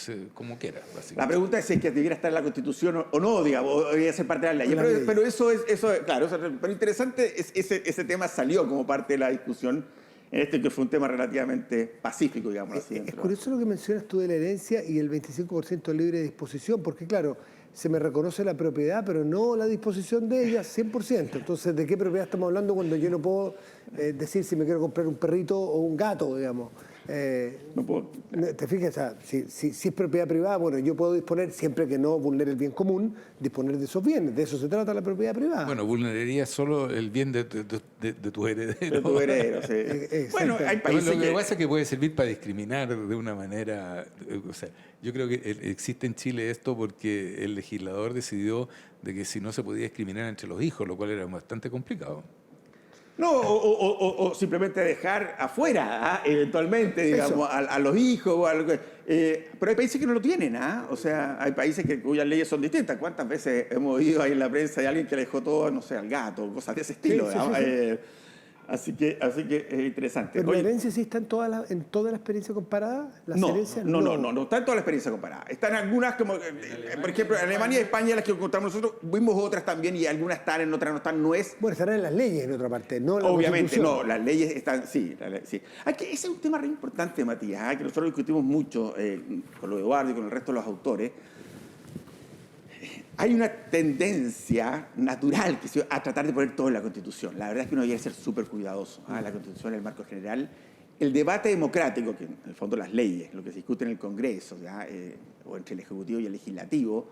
quieras, básicamente. La pregunta es si es que debiera estar en la Constitución o no, digamos, o debería ser parte de la ley. Pero eso es claro, pero interesante, ese tema salió como parte de la discusión en que fue un tema relativamente pacífico, digamos así. Es curioso lo que mencionas tú de la herencia y el 25% de libre disposición, porque claro, se me reconoce la propiedad, pero no la disposición de ella 100%. Entonces, ¿de qué propiedad estamos hablando cuando yo no puedo decir si me quiero comprar un perrito o un gato, digamos? No puedo. ¿Te fijas? O sea, si es propiedad privada, bueno, yo puedo disponer, siempre que no vulnere el bien común, disponer de esos bienes. De eso se trata la propiedad privada. Bueno, vulneraría solo el bien de tu heredero. De tu heredero, sí. Bueno, hay países lo que pasa es que puede servir para discriminar de una manera... O sea, yo creo que existe en Chile esto porque el legislador decidió de que si no se podía discriminar entre los hijos, lo cual era bastante complicado. No, o simplemente dejar afuera, eventualmente, digamos, a los hijos o algo. Pero hay países que no lo tienen, O sea, hay países cuyas leyes son distintas. ¿Cuántas veces hemos oído ahí en la prensa de alguien que le dejó todo, no sé, al gato, cosas de ese estilo? Sí. Así que es interesante. ¿Pero la herencia sí está en toda la experiencia comparada? No, está en toda la experiencia comparada. Están algunas, como por ejemplo, en Alemania y España, las que contamos nosotros, vimos otras también y algunas están, en otras no están, no es... Bueno, estarán en las leyes en otra parte, no en la Obviamente, no, las leyes están, sí. Aquí, ese es un tema re importante, Matías, que nosotros discutimos mucho con los Eduardo y con el resto de los autores. Hay una tendencia natural a tratar de poner todo en la Constitución. La verdad es que uno debería ser súper cuidadoso. La Constitución, el marco general. El debate democrático, que en el fondo las leyes, lo que se discute en el Congreso, o entre el Ejecutivo y el Legislativo,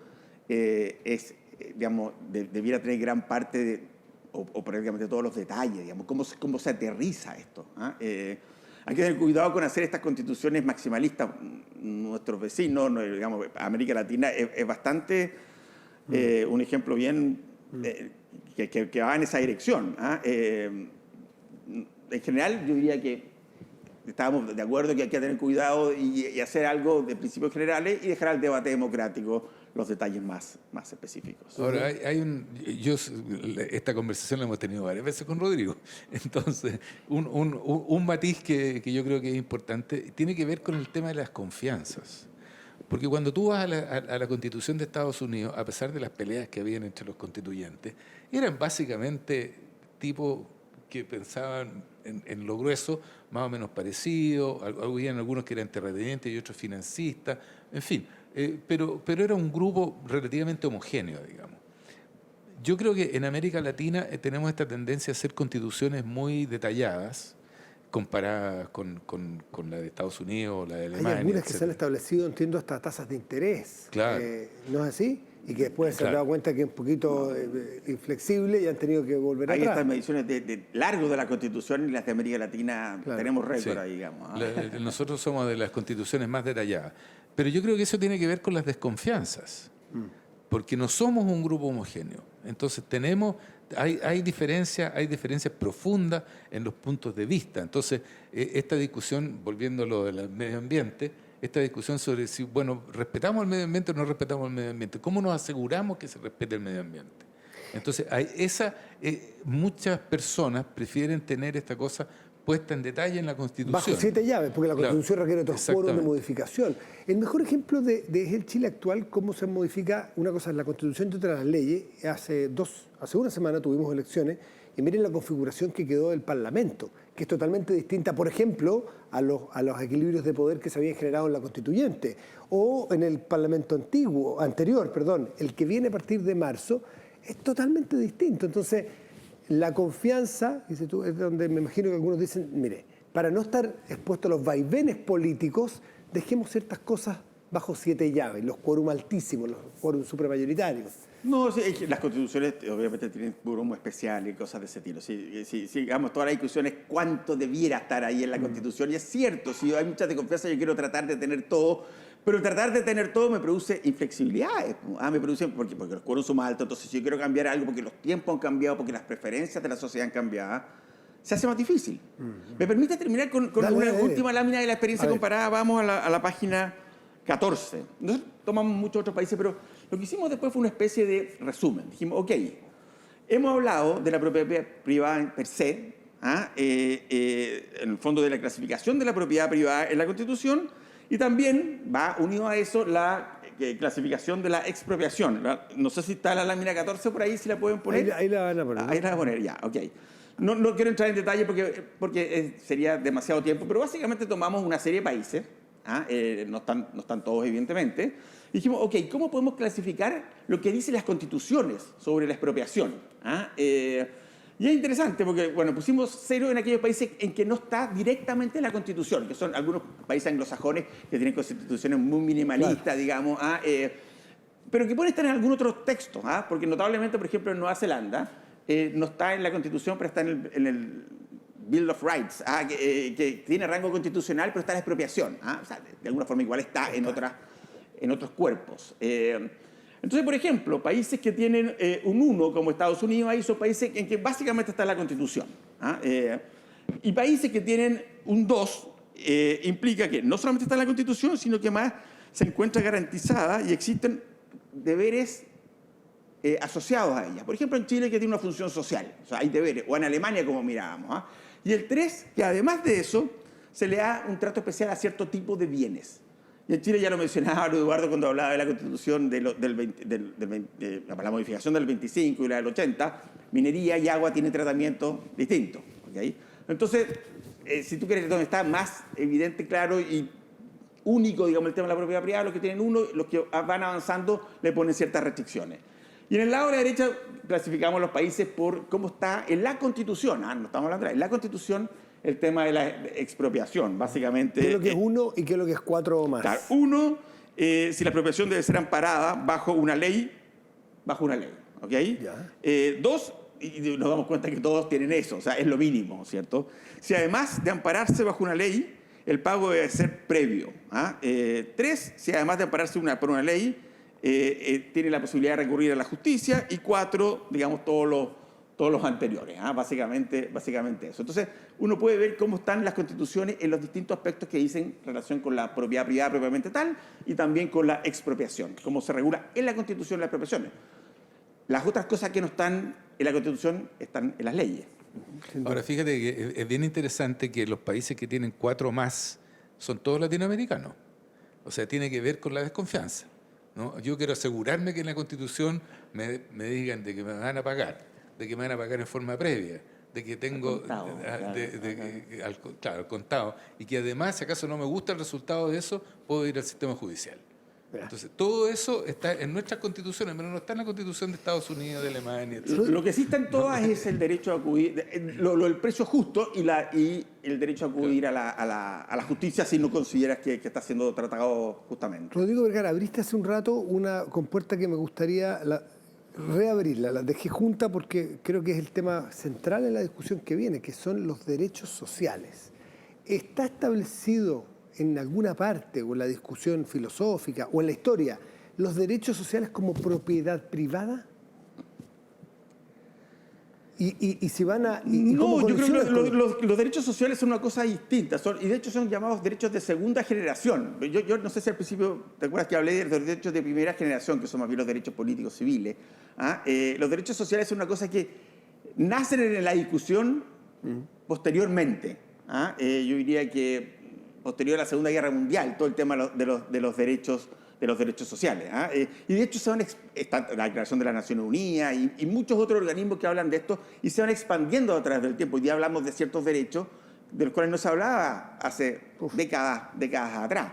digamos, debiera tener gran parte o prácticamente todos los detalles, digamos, cómo se aterriza esto. Hay que tener cuidado con hacer estas constituciones maximalistas. Nuestros vecinos, digamos, América Latina, es bastante... un ejemplo bien que va en esa dirección. En general, yo diría que estábamos de acuerdo que hay que tener cuidado y hacer algo de principios generales y dejar al debate democrático los detalles más específicos. Ahora, esta conversación la hemos tenido varias veces con Rodrigo. Entonces, un matiz que yo creo que es importante tiene que ver con el tema de las confianzas. Porque cuando tú vas a la Constitución de Estados Unidos, a pesar de las peleas que habían entre los constituyentes, eran básicamente tipos que pensaban en lo grueso más o menos parecido. Habían algunos que eran terratenientes y otros financistas, en fin. Pero era un grupo relativamente homogéneo, digamos. Yo creo que en América Latina tenemos esta tendencia a hacer constituciones muy detalladas, comparadas con la de Estados Unidos o la de Alemania. Hay algunas que se han establecido, entiendo, hasta tasas de interés. Claro. ¿No es así? y que después se han dado cuenta que es un poquito inflexible y han tenido que volver Hay atrás. estas mediciones de largo de la Constitución y las de América Latina tenemos récord ahí, digamos. Nosotros somos de las constituciones más detalladas. Pero yo creo que eso tiene que ver con las desconfianzas, porque no somos un grupo homogéneo. Entonces hay diferencias profundas en los puntos de vista. Entonces, esta discusión, volviendo a lo del medio ambiente, esta discusión sobre si, bueno, ¿respetamos el medio ambiente o no respetamos el medio ambiente? ¿Cómo nos aseguramos que se respete el medio ambiente? Entonces, muchas personas prefieren tener esta cosa puesta en detalle en la Constitución. Bajo 7 llaves, porque la Constitución requiere otros foros de modificación. El mejor ejemplo de el Chile actual, cómo se modifica, una cosa es la Constitución y otra las leyes. Hace una semana tuvimos elecciones y miren la configuración que quedó del Parlamento, que es totalmente distinta, por ejemplo, a los equilibrios de poder que se habían generado en la Constituyente. O en el Parlamento anterior, el que viene a partir de marzo, es totalmente distinto. Entonces, la confianza, dices tú, es donde me imagino que algunos dicen, mire, para no estar expuesto a los vaivenes políticos, dejemos ciertas cosas bajo 7 llaves, los quórum altísimos, los quórum supramayoritarios. No, sí, es que las constituciones obviamente tienen quórum especial y cosas de ese estilo. Sí, digamos, toda la discusión es cuánto debiera estar ahí en la Constitución. Y es cierto, si hay mucha desconfianza, yo quiero tratar de tener todo, pero tratar de tener todo me produce inflexibilidades. Me produce porque los quórums son más altos, entonces si yo quiero cambiar algo porque los tiempos han cambiado, porque las preferencias de la sociedad han cambiado, se hace más difícil. ¿Me permite terminar con una última lámina de la experiencia comparada? Vamos a la página 14. Nosotros tomamos muchos otros países, pero lo que hicimos después fue una especie de resumen. Dijimos, ok, hemos hablado de la propiedad privada per se, en el fondo de la clasificación de la propiedad privada en la Constitución, y también va unido a eso la clasificación de la expropiación. No sé si está la lámina 14 por ahí, si la pueden poner. Ahí la van a poner. Ahí la van a poner, ya, ok. No quiero entrar en detalle porque sería demasiado tiempo, pero básicamente tomamos una serie de países, no están todos evidentemente, y dijimos, ok, ¿cómo podemos clasificar lo que dicen las constituciones sobre la expropiación? Y es interesante porque, bueno, pusimos 0 en aquellos países en que no está directamente la Constitución, que son algunos países anglosajones que tienen constituciones muy minimalistas, digamos, pero que pueden estar en algún otro texto, porque notablemente, por ejemplo, en Nueva Zelanda no está en la Constitución, pero está en el Bill of Rights, que tiene rango constitucional, pero está en la expropiación. O sea, de alguna forma igual está en otros cuerpos. Entonces, por ejemplo, países que tienen un 1, como Estados Unidos, ahí son países en que básicamente está la Constitución. Y países que tienen un 2, implica que no solamente está la Constitución, sino que más se encuentra garantizada y existen deberes asociados a ella. Por ejemplo, en Chile, que tiene una función social, o sea, hay deberes, o en Alemania, como mirábamos. Y el 3, que además de eso, se le da un trato especial a cierto tipo de bienes. Y en Chile ya lo mencionaba Eduardo cuando hablaba de la Constitución, de la modificación del 25 y la del 80, minería y agua tienen tratamiento distinto. ¿Okay? Entonces, si tú quieres donde está más evidente, claro y único, digamos, el tema de la propiedad privada, los que tienen 1, los que van avanzando le ponen ciertas restricciones. Y en el lado de la derecha clasificamos los países por cómo está en la Constitución. No estamos hablando de en la Constitución el tema de la expropiación, básicamente. ¿Qué es lo que es 1 y qué es lo que es 4 o más? Claro, 1, si la expropiación debe ser amparada bajo una ley, ¿ok? 2, y nos damos cuenta que todos tienen eso, o sea, es lo mínimo, ¿cierto? Si además de ampararse bajo una ley, el pago debe ser previo. 3, si además de ampararse por una ley, tiene la posibilidad de recurrir a la justicia. Y 4, digamos, todos los anteriores. Básicamente eso. Entonces, uno puede ver cómo están las constituciones en los distintos aspectos que dicen relación con la propiedad privada propiamente tal y también con la expropiación, cómo se regula en la Constitución las expropiaciones. Las otras cosas que no están en la Constitución están en las leyes. Ahora, fíjate que es bien interesante que los países que tienen 4 más son todos latinoamericanos. O sea, tiene que ver con la desconfianza, ¿no? Yo quiero asegurarme que en la Constitución me digan de que me van a pagar, de que me van a pagar en forma previa, de que tengo al contado, y que además, si acaso no me gusta el resultado de eso, puedo ir al sistema judicial. Entonces, todo eso está en nuestras constituciones, pero no está en la Constitución de Estados Unidos, de Alemania, etc. Lo que sí está en todas es el derecho a acudir, el precio justo y el derecho a acudir a la justicia si no consideras que está siendo tratado justamente. Rodrigo Vergara, abriste hace un rato una compuerta que me gustaría reabrirla. La dejé junta porque creo que es el tema central en la discusión que viene, que son los derechos sociales. ¿Está establecido en alguna parte, o en la discusión filosófica, o en la historia, los derechos sociales como propiedad privada? Y si van a... No, yo creo que los derechos sociales son una cosa distinta, y de hecho son llamados derechos de segunda generación. Yo no sé si al principio, ¿te acuerdas que hablé de los derechos de primera generación, que son más bien los derechos políticos civiles? Los derechos sociales son una cosa que nacen en la discusión posteriormente. Yo diría que posterior a la Segunda Guerra Mundial, todo el tema de los derechos sociales. Y de hecho está la Declaración de las Naciones Unidas y muchos otros organismos que hablan de esto y se van expandiendo a través del tiempo. Hoy día hablamos de ciertos derechos de los cuales no se hablaba hace décadas atrás.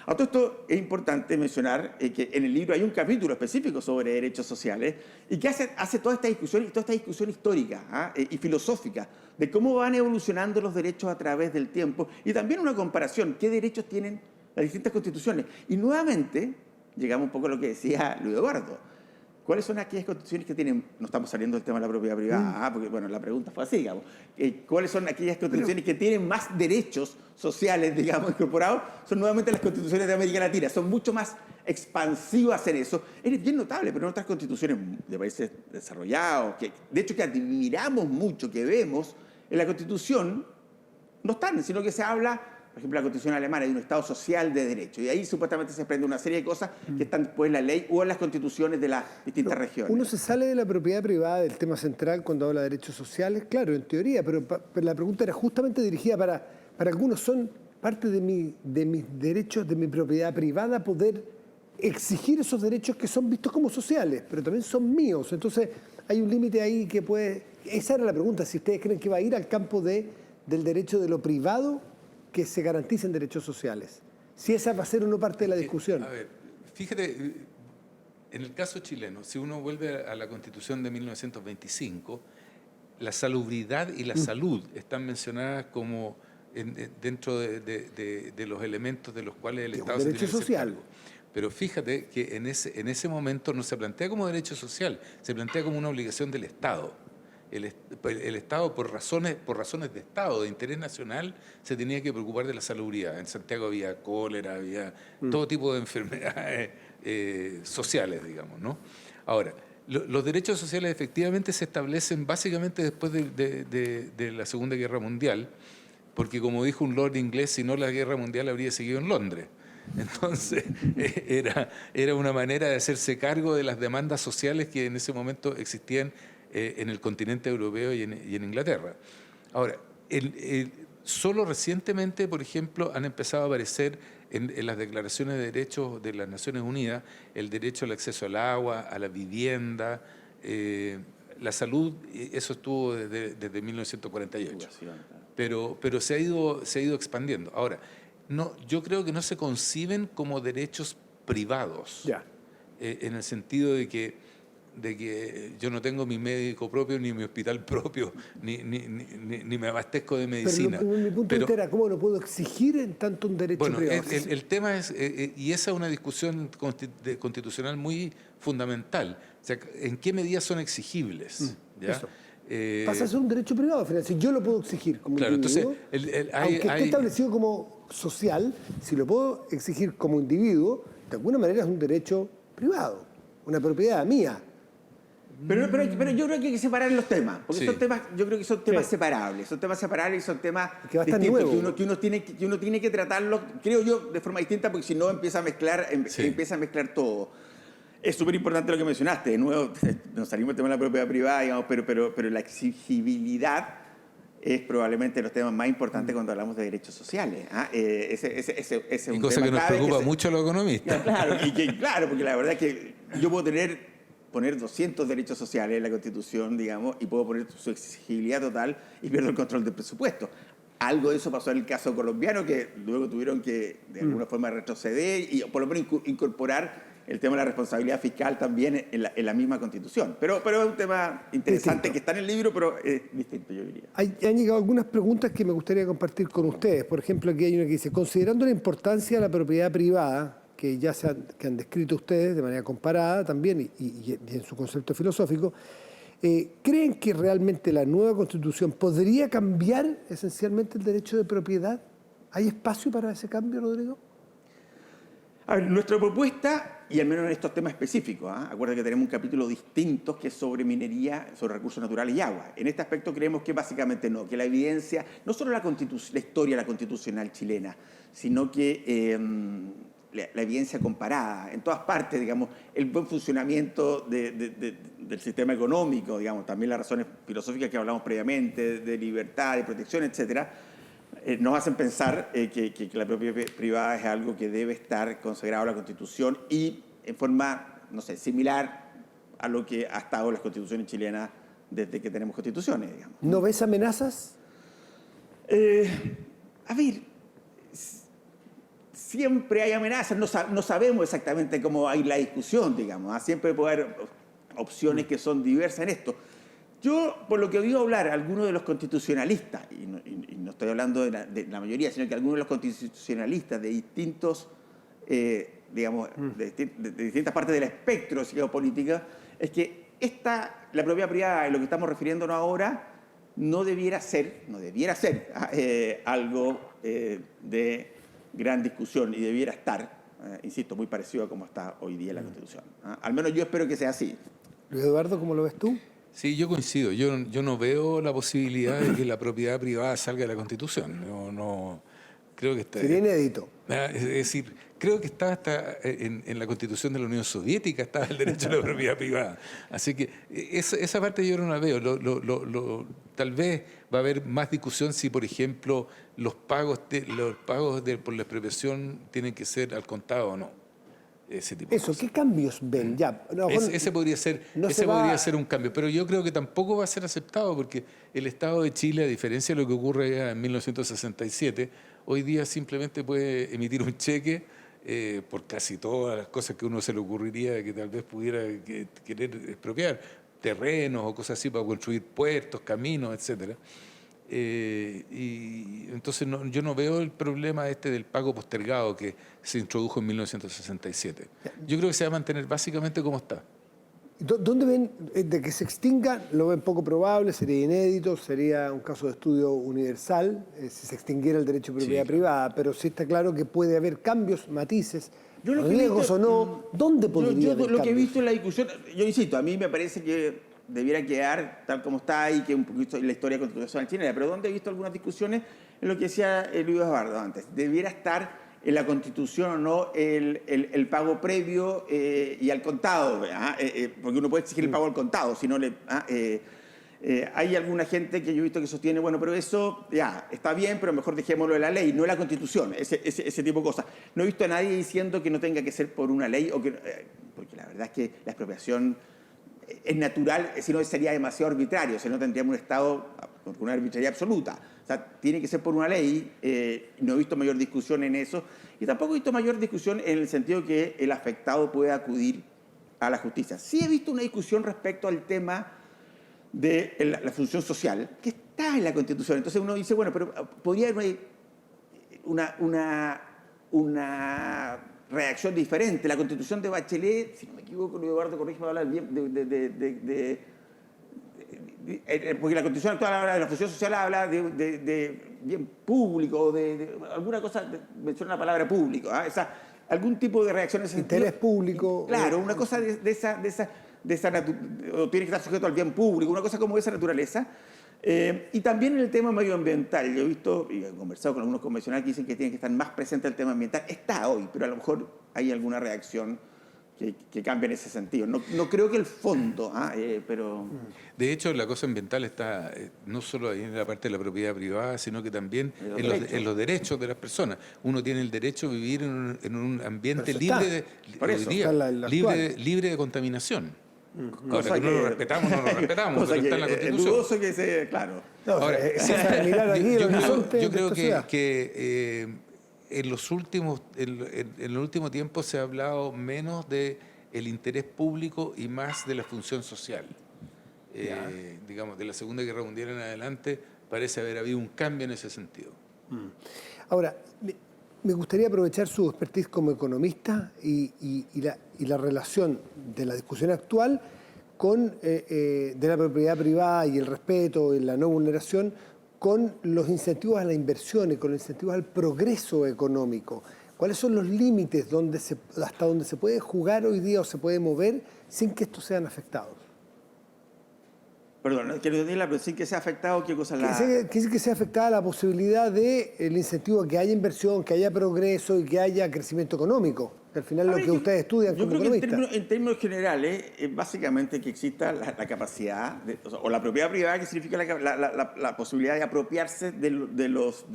A todo esto es importante mencionar que en el libro hay un capítulo específico sobre derechos sociales y que hace toda esta discusión histórica y filosófica de cómo van evolucionando los derechos a través del tiempo y también una comparación, qué derechos tienen las distintas constituciones. Y nuevamente llegamos un poco a lo que decía Luis Eduardo. ¿Cuáles son aquellas constituciones que tienen, no estamos saliendo del tema de la propiedad privada, porque bueno, la pregunta fue así, digamos, ¿cuáles son aquellas constituciones que tienen más derechos sociales, digamos, incorporados? Son nuevamente las constituciones de América Latina, son mucho más expansivas en eso. Es bien notable, pero en otras constituciones de países desarrollados, de hecho que admiramos mucho, que vemos, en la Constitución no están, sino que se habla, por ejemplo, la Constitución alemana, de un Estado social de derecho. Y ahí supuestamente se desprende una serie de cosas que están después en la ley o en las constituciones de las distintas regiones. Uno se sale de la propiedad privada del tema central cuando habla de derechos sociales, claro, en teoría, pero la pregunta era justamente dirigida para algunos. Son parte de mis derechos, de mi propiedad privada, poder exigir esos derechos que son vistos como sociales, pero también son míos. Entonces, hay un límite ahí que puede... Esa era la pregunta, si ustedes creen que va a ir al campo del derecho de lo privado que se garanticen derechos sociales. Si esa va a ser o no parte de la discusión. A ver, fíjate, en el caso chileno, si uno vuelve a la Constitución de 1925, la salubridad y la salud están mencionadas como dentro de los elementos de los cuales el Estado se tiene que hacer cargo. Pero fíjate que en ese momento no se plantea como derecho social, se plantea como una obligación del Estado. El Estado, por razones de Estado, de interés nacional, se tenía que preocupar de la salubridad. En Santiago había cólera, había todo tipo de enfermedades sociales, digamos, ¿no? Ahora, los derechos sociales efectivamente se establecen básicamente después de la Segunda Guerra Mundial, porque como dijo un lord inglés, si no la Guerra Mundial habría seguido en Londres. Entonces, era una manera de hacerse cargo de las demandas sociales que en ese momento existían en el continente europeo y en Inglaterra. Ahora, solo recientemente, por ejemplo, han empezado a aparecer en las declaraciones de derechos de las Naciones Unidas el derecho al acceso al agua, a la vivienda, la salud. Eso estuvo desde 1948. Pero se ha ido expandiendo. Ahora, yo creo que no se conciben como derechos privados, en el sentido de que yo no tengo mi médico propio, ni mi hospital propio, ni me abastezco de medicina. Pero mi punto era, ¿cómo lo puedo exigir en tanto un derecho privado? El tema es, y esa es una discusión constitucional muy fundamental, o sea, ¿en qué medida son exigibles? ¿Ya? Eso. Pasa a ser un derecho privado, al final. Si yo lo puedo exigir como individuo, entonces, aunque esté establecido como social, si lo puedo exigir como individuo, de alguna manera es un derecho privado, una propiedad mía. Pero yo creo que hay que separar los temas, porque son temas, yo creo que son temas separables, y son temas distintos, que uno tiene que tratarlos, creo yo, de forma distinta, porque si no empieza a mezclar todo. Es súper importante lo que mencionaste, de nuevo, nos salimos del tema de la propiedad privada, digamos, pero la exigibilidad es probablemente los temas más importantes cuando hablamos de derechos sociales. Ese es un cosa tema que nos preocupa mucho a los economistas. Claro, porque la verdad es que yo puedo poner 200 derechos sociales en la Constitución, digamos, y puedo poner su exigibilidad total y pierdo el control del presupuesto. Algo de eso pasó en el caso colombiano, que luego tuvieron que de alguna forma retroceder y por lo menos incorporar el tema de la responsabilidad fiscal también en la misma Constitución. Pero es un tema interesante Distinto. que está en el libro, pero es distinto, yo diría. Han llegado algunas preguntas que me gustaría compartir con ustedes. Por ejemplo, aquí hay una que dice, considerando la importancia de la propiedad privada, que ya que han descrito ustedes de manera comparada también y en su concepto filosófico, ¿creen que realmente la nueva Constitución podría cambiar esencialmente el derecho de propiedad? ¿Hay espacio para ese cambio, Rodrigo? A ver, nuestra propuesta, y al menos en estos temas específicos, acuérdense que tenemos un capítulo distinto que es sobre minería, sobre recursos naturales y agua. En este aspecto creemos que básicamente no, que la evidencia, no solo la historia de la constitucional chilena, sino que la evidencia comparada, en todas partes, digamos, el buen funcionamiento del sistema económico, digamos, también las razones filosóficas que hablamos previamente, de libertad, de protección, etcétera, nos hacen pensar que la propiedad privada es algo que debe estar consagrado en la Constitución y en forma, no sé, similar a lo que ha estado las constituciones chilenas desde que tenemos constituciones, digamos. ¿No ves amenazas? A ver, siempre hay amenazas, no sabemos exactamente cómo va a ir la discusión, digamos, siempre puede haber opciones que son diversas en esto. Yo, por lo que he oído hablar, algunos de los constitucionalistas, y no estoy hablando de la mayoría, sino que algunos de los constitucionalistas de distintos, digamos, de distintas partes del espectro psicopolítica, es que la propiedad privada, en lo que estamos refiriéndonos ahora, no debiera ser algo de gran discusión y debiera estar, insisto, muy parecido a como está hoy día la Constitución. Al menos yo espero que sea así. Luis Eduardo, ¿cómo lo ves tú? Sí, yo coincido. Yo no veo la posibilidad de que la propiedad privada salga de la Constitución. No creo que está. Sería inédito. Es decir, creo que estaba hasta en la Constitución de la Unión Soviética estaba el derecho a la propiedad privada. Así que esa parte yo no la veo. Tal vez va a haber más discusión si, por ejemplo, los pagos por la expropiación tienen que ser al contado o no. Ese tipo de Eso, cosas. ¿qué cambios ven? Ya, no, Ese podría ser un cambio, pero yo creo que tampoco va a ser aceptado porque el Estado de Chile, a diferencia de lo que ocurre en 1967, hoy día simplemente puede emitir un cheque por casi todas las cosas que uno se le ocurriría que tal vez pudiera querer expropiar, terrenos o cosas así para construir puertos, caminos, etcétera. Y entonces yo no veo el problema del pago postergado que se introdujo en 1967. Yo creo que se va a mantener básicamente como está. ¿Dónde ven de que se extinga? ¿Lo ven poco probable? ¿Sería inédito? ¿Sería un caso de estudio universal si se extinguiera el derecho de propiedad privada? Pero sí está claro que puede haber cambios, matices, riesgos o no. ¿Dónde podría haber lo que he cambios? visto en la discusión, yo insisto, a mí me parece que debiera quedar tal como está y que un poquito la historia constitucional chilena. Pero ¿dónde he visto algunas discusiones en lo que decía Luis Eduardo antes? Debiera estar en la Constitución o no el pago previo y al contado, porque uno puede exigir el pago al contado, si no hay alguna gente que yo he visto que sostiene, bueno, pero eso ya está bien, pero mejor dejémoslo en la ley, no en la Constitución, ese tipo de cosas. No he visto a nadie diciendo que no tenga que ser por una ley, porque la verdad es que la expropiación es natural, si no sería demasiado arbitrario, si no tendríamos un Estado con una arbitrariedad absoluta. O sea, tiene que ser por una ley, no he visto mayor discusión en eso, y tampoco he visto mayor discusión en el sentido que el afectado puede acudir a la justicia. Sí he visto una discusión respecto al tema de la función social, que está en la Constitución. Entonces uno dice, bueno, pero podría haber una reacción diferente. La Constitución de Bachelet, si no me equivoco, Luis Eduardo, corrígeme, habla bien porque la Constitución actual habla de la función social, habla de bien público, de alguna cosa, menciona la palabra público, algún tipo de reacción en ese Interés sentido. público. Claro, una cosa o tiene que estar sujeto al bien público, una cosa como esa naturaleza. Y también en el tema medioambiental, yo he visto y he conversado con algunos convencionales que dicen que tiene que estar más presente el tema ambiental. Está hoy, pero a lo mejor hay alguna reacción que cambie en ese sentido. No creo que el fondo, pero... De hecho, la cosa ambiental está no solo ahí en la parte de la propiedad privada, sino que también en los derechos de las personas. Uno tiene el derecho a vivir en un ambiente libre de contaminación. Ahora, que no lo respetamos, no lo respetamos, pero está en la Constitución. Dudoso que se, claro. No, Ahora, mirar aquí el horizonte yo de creo esta ciudad. que en el último tiempo se ha hablado menos de el interés público y más de la función social. Digamos, de la Segunda Guerra Mundial en adelante parece haber habido un cambio en ese sentido. Ahora, me gustaría aprovechar su expertise como economista y la relación de la discusión actual con de la propiedad privada y el respeto y la no vulneración con los incentivos a la inversión y con los incentivos al progreso económico. ¿Cuáles son los límites hasta donde se puede jugar hoy día o se puede mover sin que estos sean afectados? Perdón, quiero decirla, pero sin que sea afectado, ¿qué cosa la...? Que sea afectada la posibilidad del incentivo a que haya inversión, que haya progreso y que haya crecimiento económico. Que al final es lo que ustedes estudian como economistas. Yo creo que en términos generales, básicamente que exista la capacidad, o la propiedad privada, que significa la posibilidad de apropiarse de los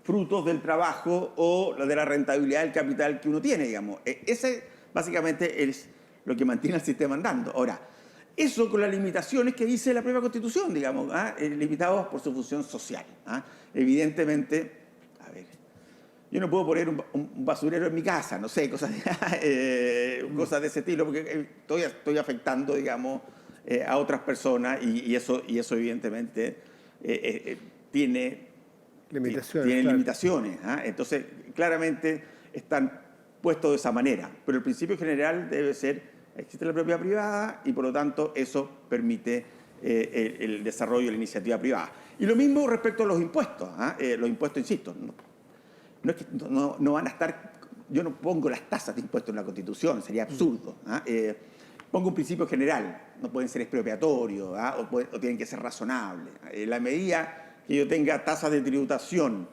frutos del trabajo o de la rentabilidad del capital que uno tiene, digamos. Ese básicamente es lo que mantiene el sistema andando. Ahora, eso con las limitaciones que dice la propia Constitución, digamos, limitados por su función social. Evidentemente, a ver, yo no puedo poner un basurero en mi casa, no sé, cosas de ese estilo, porque estoy afectando, digamos, a otras personas y eso evidentemente tiene limitaciones. Entonces, claramente están puestos de esa manera, pero el principio general debe ser: existe la propiedad privada y por lo tanto eso permite el desarrollo de la iniciativa privada. Y lo mismo respecto a los impuestos. Los impuestos, insisto, no es que no van a estar... Yo no pongo las tasas de impuestos en la Constitución, sería absurdo. Pongo un principio general, no pueden ser expropiatorios o tienen que ser razonables. En la medida que yo tenga tasas de tributación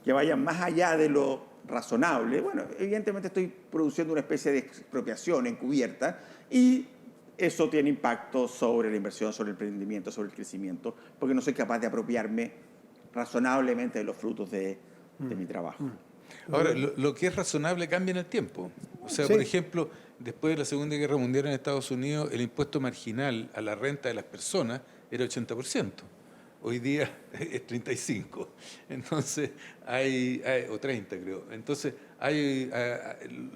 que vayan más allá de lo razonable, bueno, evidentemente estoy produciendo una especie de expropiación encubierta y eso tiene impacto sobre la inversión, sobre el emprendimiento, sobre el crecimiento, porque no soy capaz de apropiarme razonablemente de los frutos de mi trabajo. Ahora, lo que es razonable cambia en el tiempo. O sea, por ejemplo, después de la Segunda Guerra Mundial en Estados Unidos, el impuesto marginal a la renta de las personas era 80%. Hoy día es 35, entonces o 30 creo. Entonces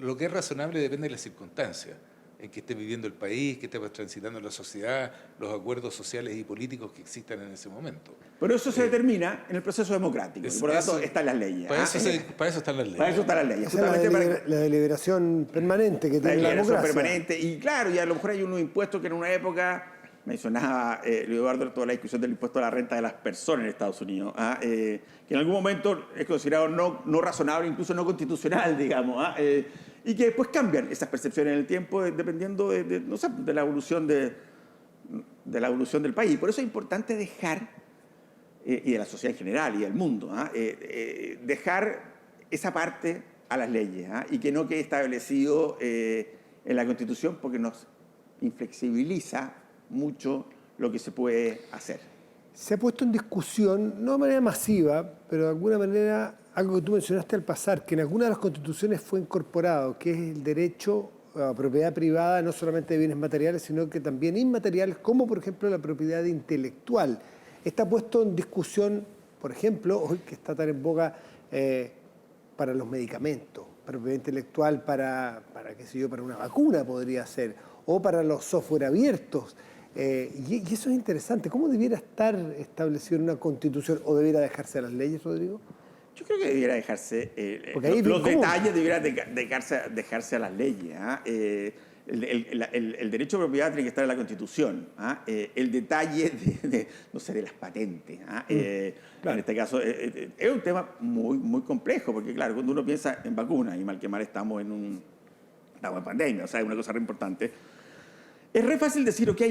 lo que es razonable depende de las circunstancias en que esté viviendo el país, que esté transitando la sociedad, los acuerdos sociales y políticos que existan en ese momento. Pero eso se determina en el proceso democrático, y por lo tanto están las leyes. Para eso están las leyes. Para eso están las leyes. La deliberación permanente que tiene la democracia. Permanente, y claro, y a lo mejor hay unos impuestos que en una época... Mencionaba Eduardo toda la discusión del impuesto a la renta de las personas en Estados Unidos, que en algún momento es considerado no razonable, incluso no constitucional, digamos, y que después cambian esas percepciones en el tiempo dependiendo de la evolución del país. Por eso es importante dejar, y de la sociedad en general y del mundo, dejar esa parte a las leyes y que no quede establecido en la Constitución, porque nos inflexibiliza mucho lo que se puede hacer. Se ha puesto en discusión, no de manera masiva, pero de alguna manera, algo que tú mencionaste al pasar, que en alguna de las constituciones fue incorporado, que es el derecho a propiedad privada, no solamente de bienes materiales, sino que también inmateriales, como por ejemplo la propiedad intelectual. Está puesto en discusión, por ejemplo, hoy que está tan en boga para los medicamentos, propiedad intelectual para qué sé yo, para una vacuna podría ser, o para los software abiertos. Y eso es interesante. ¿Cómo debiera estar establecido en una constitución o debiera dejarse a las leyes, Rodrigo? Yo creo que debiera dejarse, los detalles debieran dejarse a las leyes. El derecho a propiedad tiene que estar en la Constitución. El detalle de las patentes. Claro. En este caso es un tema muy, muy complejo, porque claro, cuando uno piensa en vacunas, y mal que mal estamos en pandemia, o sea, es una cosa re importante. Es re fácil decir, ok,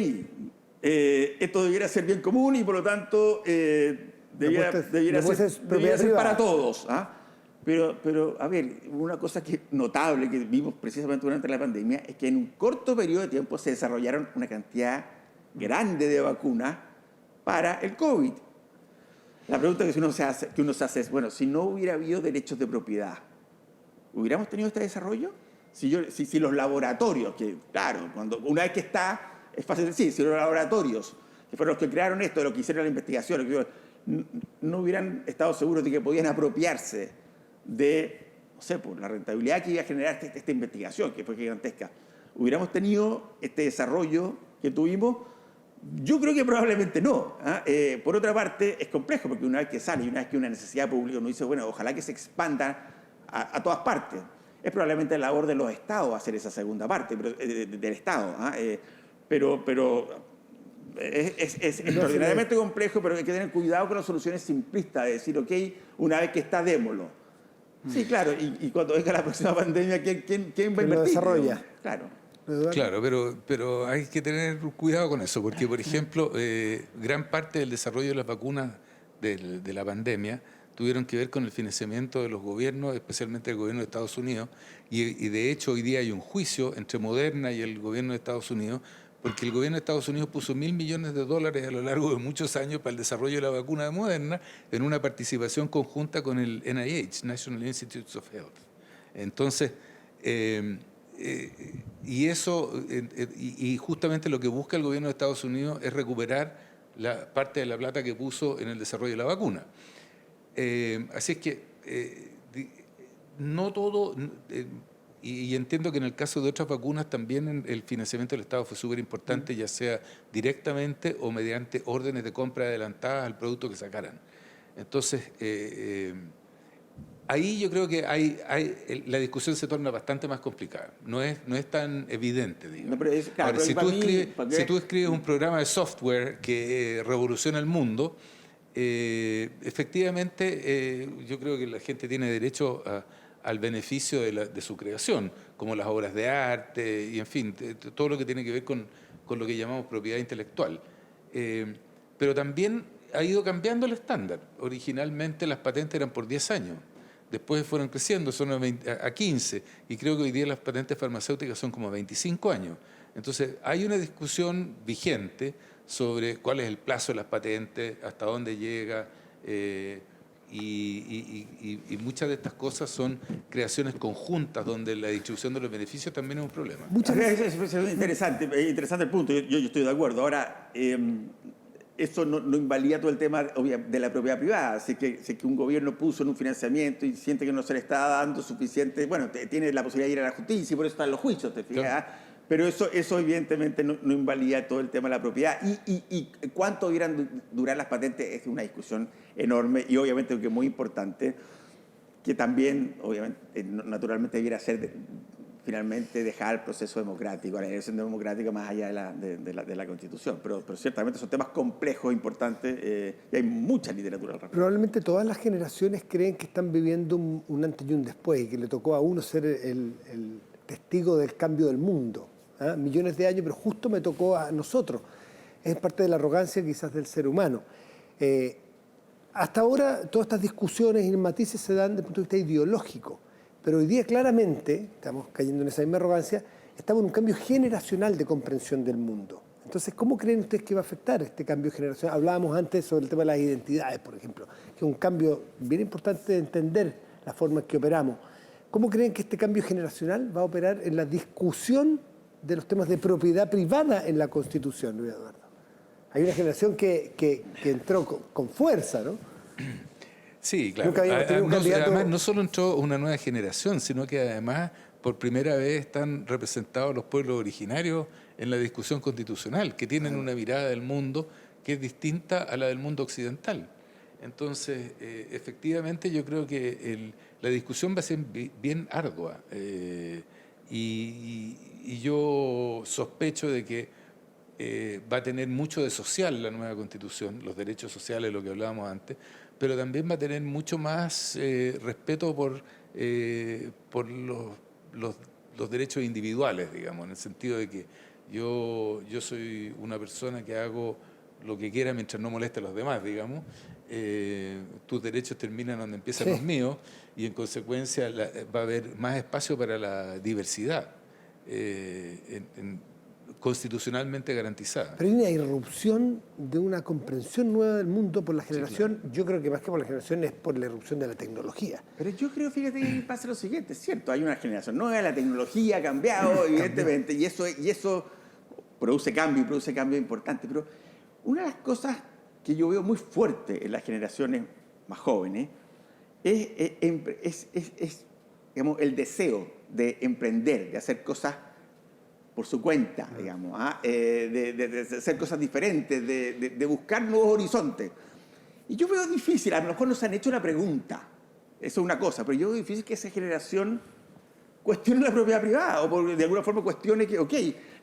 esto debiera ser bien común y por lo tanto debiera ser para todos. Pero, a ver, una cosa notable que vimos precisamente durante la pandemia es que en un corto periodo de tiempo se desarrollaron una cantidad grande de vacunas para el COVID. La pregunta que uno se hace es, bueno, si no hubiera habido derechos de propiedad, ¿hubiéramos tenido este desarrollo? si los laboratorios, que claro, una vez que está, es fácil decir, si los laboratorios, que fueron los que crearon esto, los que hicieron la investigación, no hubieran estado seguros de que podían apropiarse de, no sé, por la rentabilidad que iba a generar esta investigación, que fue gigantesca, hubiéramos tenido este desarrollo que tuvimos. Yo creo que probablemente no. Por otra parte, es complejo, porque una vez que sale y una vez que una necesidad pública uno dice, bueno, ojalá que se expanda a todas partes. Es probablemente la labor de los estados hacer esa segunda parte del Estado. Pero es extraordinariamente complejo, pero hay que tener cuidado con las soluciones simplistas, de decir, ok, una vez que está, démoslo. Sí, claro, y cuando venga la próxima pandemia, ¿quién va a invertir? Lo desarrolla. Claro. Claro, pero hay que tener cuidado con eso, porque, por ejemplo, gran parte del desarrollo de las vacunas de la pandemia tuvieron que ver con el financiamiento de los gobiernos, especialmente el gobierno de Estados Unidos, y de hecho hoy día hay un juicio entre Moderna y el gobierno de Estados Unidos, porque el gobierno de Estados Unidos puso $1.000 millones a lo largo de muchos años para el desarrollo de la vacuna de Moderna en una participación conjunta con el NIH, National Institutes of Health. Entonces, y justamente lo que busca el gobierno de Estados Unidos es recuperar la parte de la plata que puso en el desarrollo de la vacuna. Así es que no todo, y entiendo que en el caso de otras vacunas también el financiamiento del Estado fue súper importante, ya sea directamente o mediante órdenes de compra adelantadas al producto que sacaran. Entonces, ahí yo creo que la discusión se torna bastante más complicada. No es tan evidente, digamos. No, pero claro, ahora, pero si tú escribes un programa de software que revoluciona el mundo, efectivamente yo creo que la gente tiene derecho al beneficio de su creación, como las obras de arte y, en fin, todo lo que tiene que ver con lo que llamamos propiedad intelectual. Pero también ha ido cambiando el estándar. Originalmente las patentes eran por 10 años. Después fueron creciendo, son a 15, y creo que hoy día las patentes farmacéuticas son como 25 años. Entonces, hay una discusión vigente sobre cuál es el plazo de las patentes, hasta dónde llega, y muchas de estas cosas son creaciones conjuntas, donde la distribución de los beneficios también es un problema. Es interesante el punto, yo estoy de acuerdo. Ahora, eso no invalida todo el tema de la propiedad privada. Si que un gobierno puso en un financiamiento y siente que no se le está dando suficiente, bueno, tiene la posibilidad de ir a la justicia y por eso están los juicios, ¿te fijas? Claro. Pero eso evidentemente no invalida todo el tema de la propiedad. Y cuánto debieran durar las patentes es una discusión enorme y obviamente que es muy importante, que también, obviamente, naturalmente debiera ser finalmente dejar el proceso democrático, la elección democrática más allá de la Constitución. Pero ciertamente son temas complejos, importantes, y hay mucha literatura al respecto. Probablemente todas las generaciones creen que están viviendo un antes y un después, y que le tocó a uno ser el testigo del cambio del mundo. Millones de años, pero justo me tocó a nosotros. Es parte de la arrogancia quizás del ser humano. Hasta ahora todas estas discusiones y matices se dan desde el punto de vista ideológico. Pero hoy día claramente, estamos cayendo en esa misma arrogancia, estamos en un cambio generacional de comprensión del mundo. Entonces, ¿cómo creen ustedes que va a afectar este cambio generacional? Hablábamos antes sobre el tema de las identidades, por ejemplo, que es un cambio bien importante de entender la forma en que operamos. ¿Cómo creen que este cambio generacional va a operar en la discusión de los temas de propiedad privada en la Constitución, Luis Eduardo? Hay una generación que entró con fuerza, ¿no? Sí, claro. Además, no solo entró una nueva generación, sino que además por primera vez están representados los pueblos originarios en la discusión constitucional, que tienen una mirada del mundo que es distinta a la del mundo occidental. Entonces, efectivamente, yo creo que la discusión va a ser bien ardua, y yo sospecho de que va a tener mucho de social la nueva Constitución, los derechos sociales, lo que hablábamos antes, pero también va a tener mucho más respeto por los derechos individuales, digamos, en el sentido de que yo soy una persona que hago lo que quiera mientras no moleste a los demás, digamos. Tus derechos terminan donde empiezan los míos, y en consecuencia va a haber más espacio para la diversidad. constitucionalmente garantizada. Pero hay una irrupción de una comprensión nueva del mundo por la generación, yo creo que más que por la generación es por la irrupción de la tecnología. Pero yo creo, fíjate, que pasa lo siguiente, es cierto, hay una generación nueva, la tecnología ha cambiado, evidentemente, y eso produce cambio importante, pero una de las cosas que yo veo muy fuerte en las generaciones más jóvenes es digamos, el deseo de emprender, de hacer cosas por su cuenta, digamos, de hacer cosas diferentes, de buscar nuevos horizontes. Y yo veo difícil, a lo mejor nos han hecho la pregunta, eso es una cosa, pero yo veo difícil que esa generación cuestione la propiedad privada, o de alguna forma cuestione que, ok,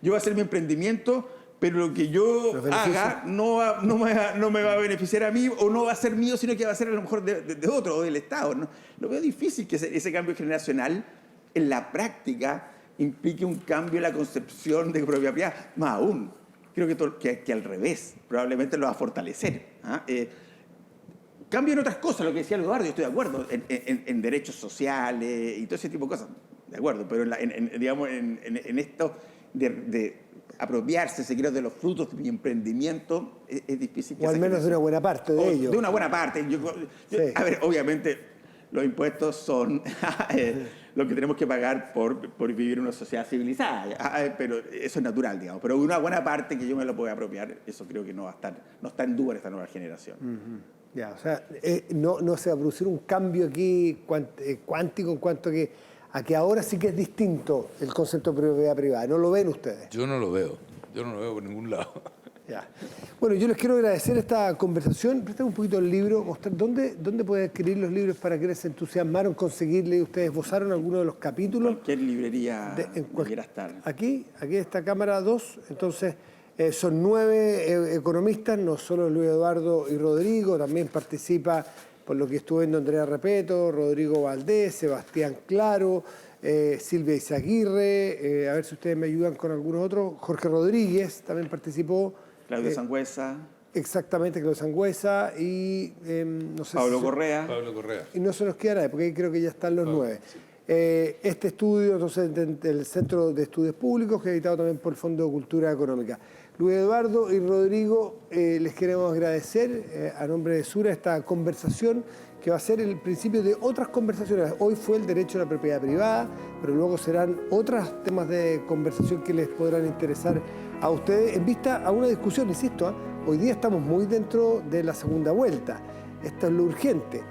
yo voy a hacer mi emprendimiento, pero lo que yo haga no me va a beneficiar a mí, o no va a ser mío, sino que va a ser a lo mejor de otro, o del Estado, ¿no? Lo veo difícil que ese cambio generacional en la práctica implique un cambio en la concepción de propiedad privada. Más aún, creo que al revés, probablemente lo va a fortalecer. Cambio en otras cosas, lo que decía Eduardo, yo estoy de acuerdo, en derechos sociales y todo ese tipo de cosas, de acuerdo, pero en esto de apropiarse, si quiero, de los frutos de mi emprendimiento, es difícil. O al menos de una buena parte de ellos. De una buena parte. Sí. A ver, obviamente, los impuestos son lo que tenemos que pagar por vivir en una sociedad civilizada, pero eso es natural, digamos. Pero una buena parte que yo me lo pueda apropiar, eso creo que no está en duda en esta nueva generación. Ya, o sea, no se va a producir un cambio aquí cuántico en cuanto a que ahora sí que es distinto el concepto de propiedad privada. ¿No lo ven ustedes? Yo no lo veo por ningún lado. Ya. Bueno, yo les quiero agradecer esta conversación. Préstame un poquito el libro, mostrar dónde pueden adquirir los libros para que les entusiasmaron conseguirle. ¿Ustedes esbozaron alguno de los capítulos? Cualquier librería debiera estar. Aquí está cámara 2, entonces son 9 economistas, no solo Luis Eduardo y Rodrigo, también participa, por lo que estuve viendo, Andrea Repeto, Rodrigo Valdés, Sebastián Claro, Silvia Izaguirre, a ver si ustedes me ayudan con algunos otros, Jorge Rodríguez también participó. Claudio Sangüesa. Exactamente, Claudio Sangüesa y no sé Pablo Correa. Y no se nos queda nadie, porque ahí creo que ya están los 9. Sí. Este estudio, entonces, del Centro de Estudios Públicos, que es editado también por el Fondo de Cultura Económica. Luis Eduardo y Rodrigo, les queremos agradecer a nombre de Sura esta conversación que va a ser el principio de otras conversaciones. Hoy fue el derecho a la propiedad privada, pero luego serán otros temas de conversación que les podrán interesar a ustedes en vista a una discusión, insisto, hoy día estamos muy dentro de la segunda vuelta. Esto es lo urgente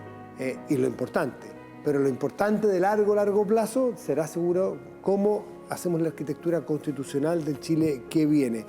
y lo importante, pero lo importante de largo plazo será seguro cómo hacemos la arquitectura constitucional del Chile que viene.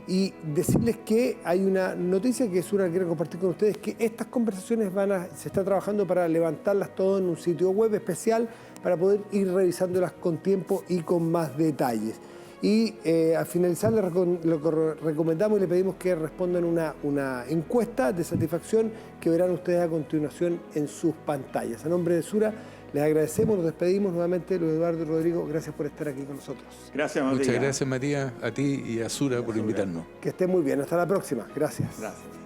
Y decirles que hay una noticia que Sura quiere compartir con ustedes, que estas conversaciones se está trabajando para levantarlas todo en un sitio web especial para poder ir revisándolas con tiempo y con más detalles. Y al finalizar lo recomendamos y le pedimos que respondan una encuesta de satisfacción que verán ustedes a continuación en sus pantallas. A nombre de Sura les agradecemos, nos despedimos nuevamente. Luis Eduardo y Rodrigo, gracias por estar aquí con nosotros. Gracias, Matías. Muchas gracias, Matías, a ti y a Sura por invitarnos. Que estén muy bien, hasta la próxima. Gracias. Gracias.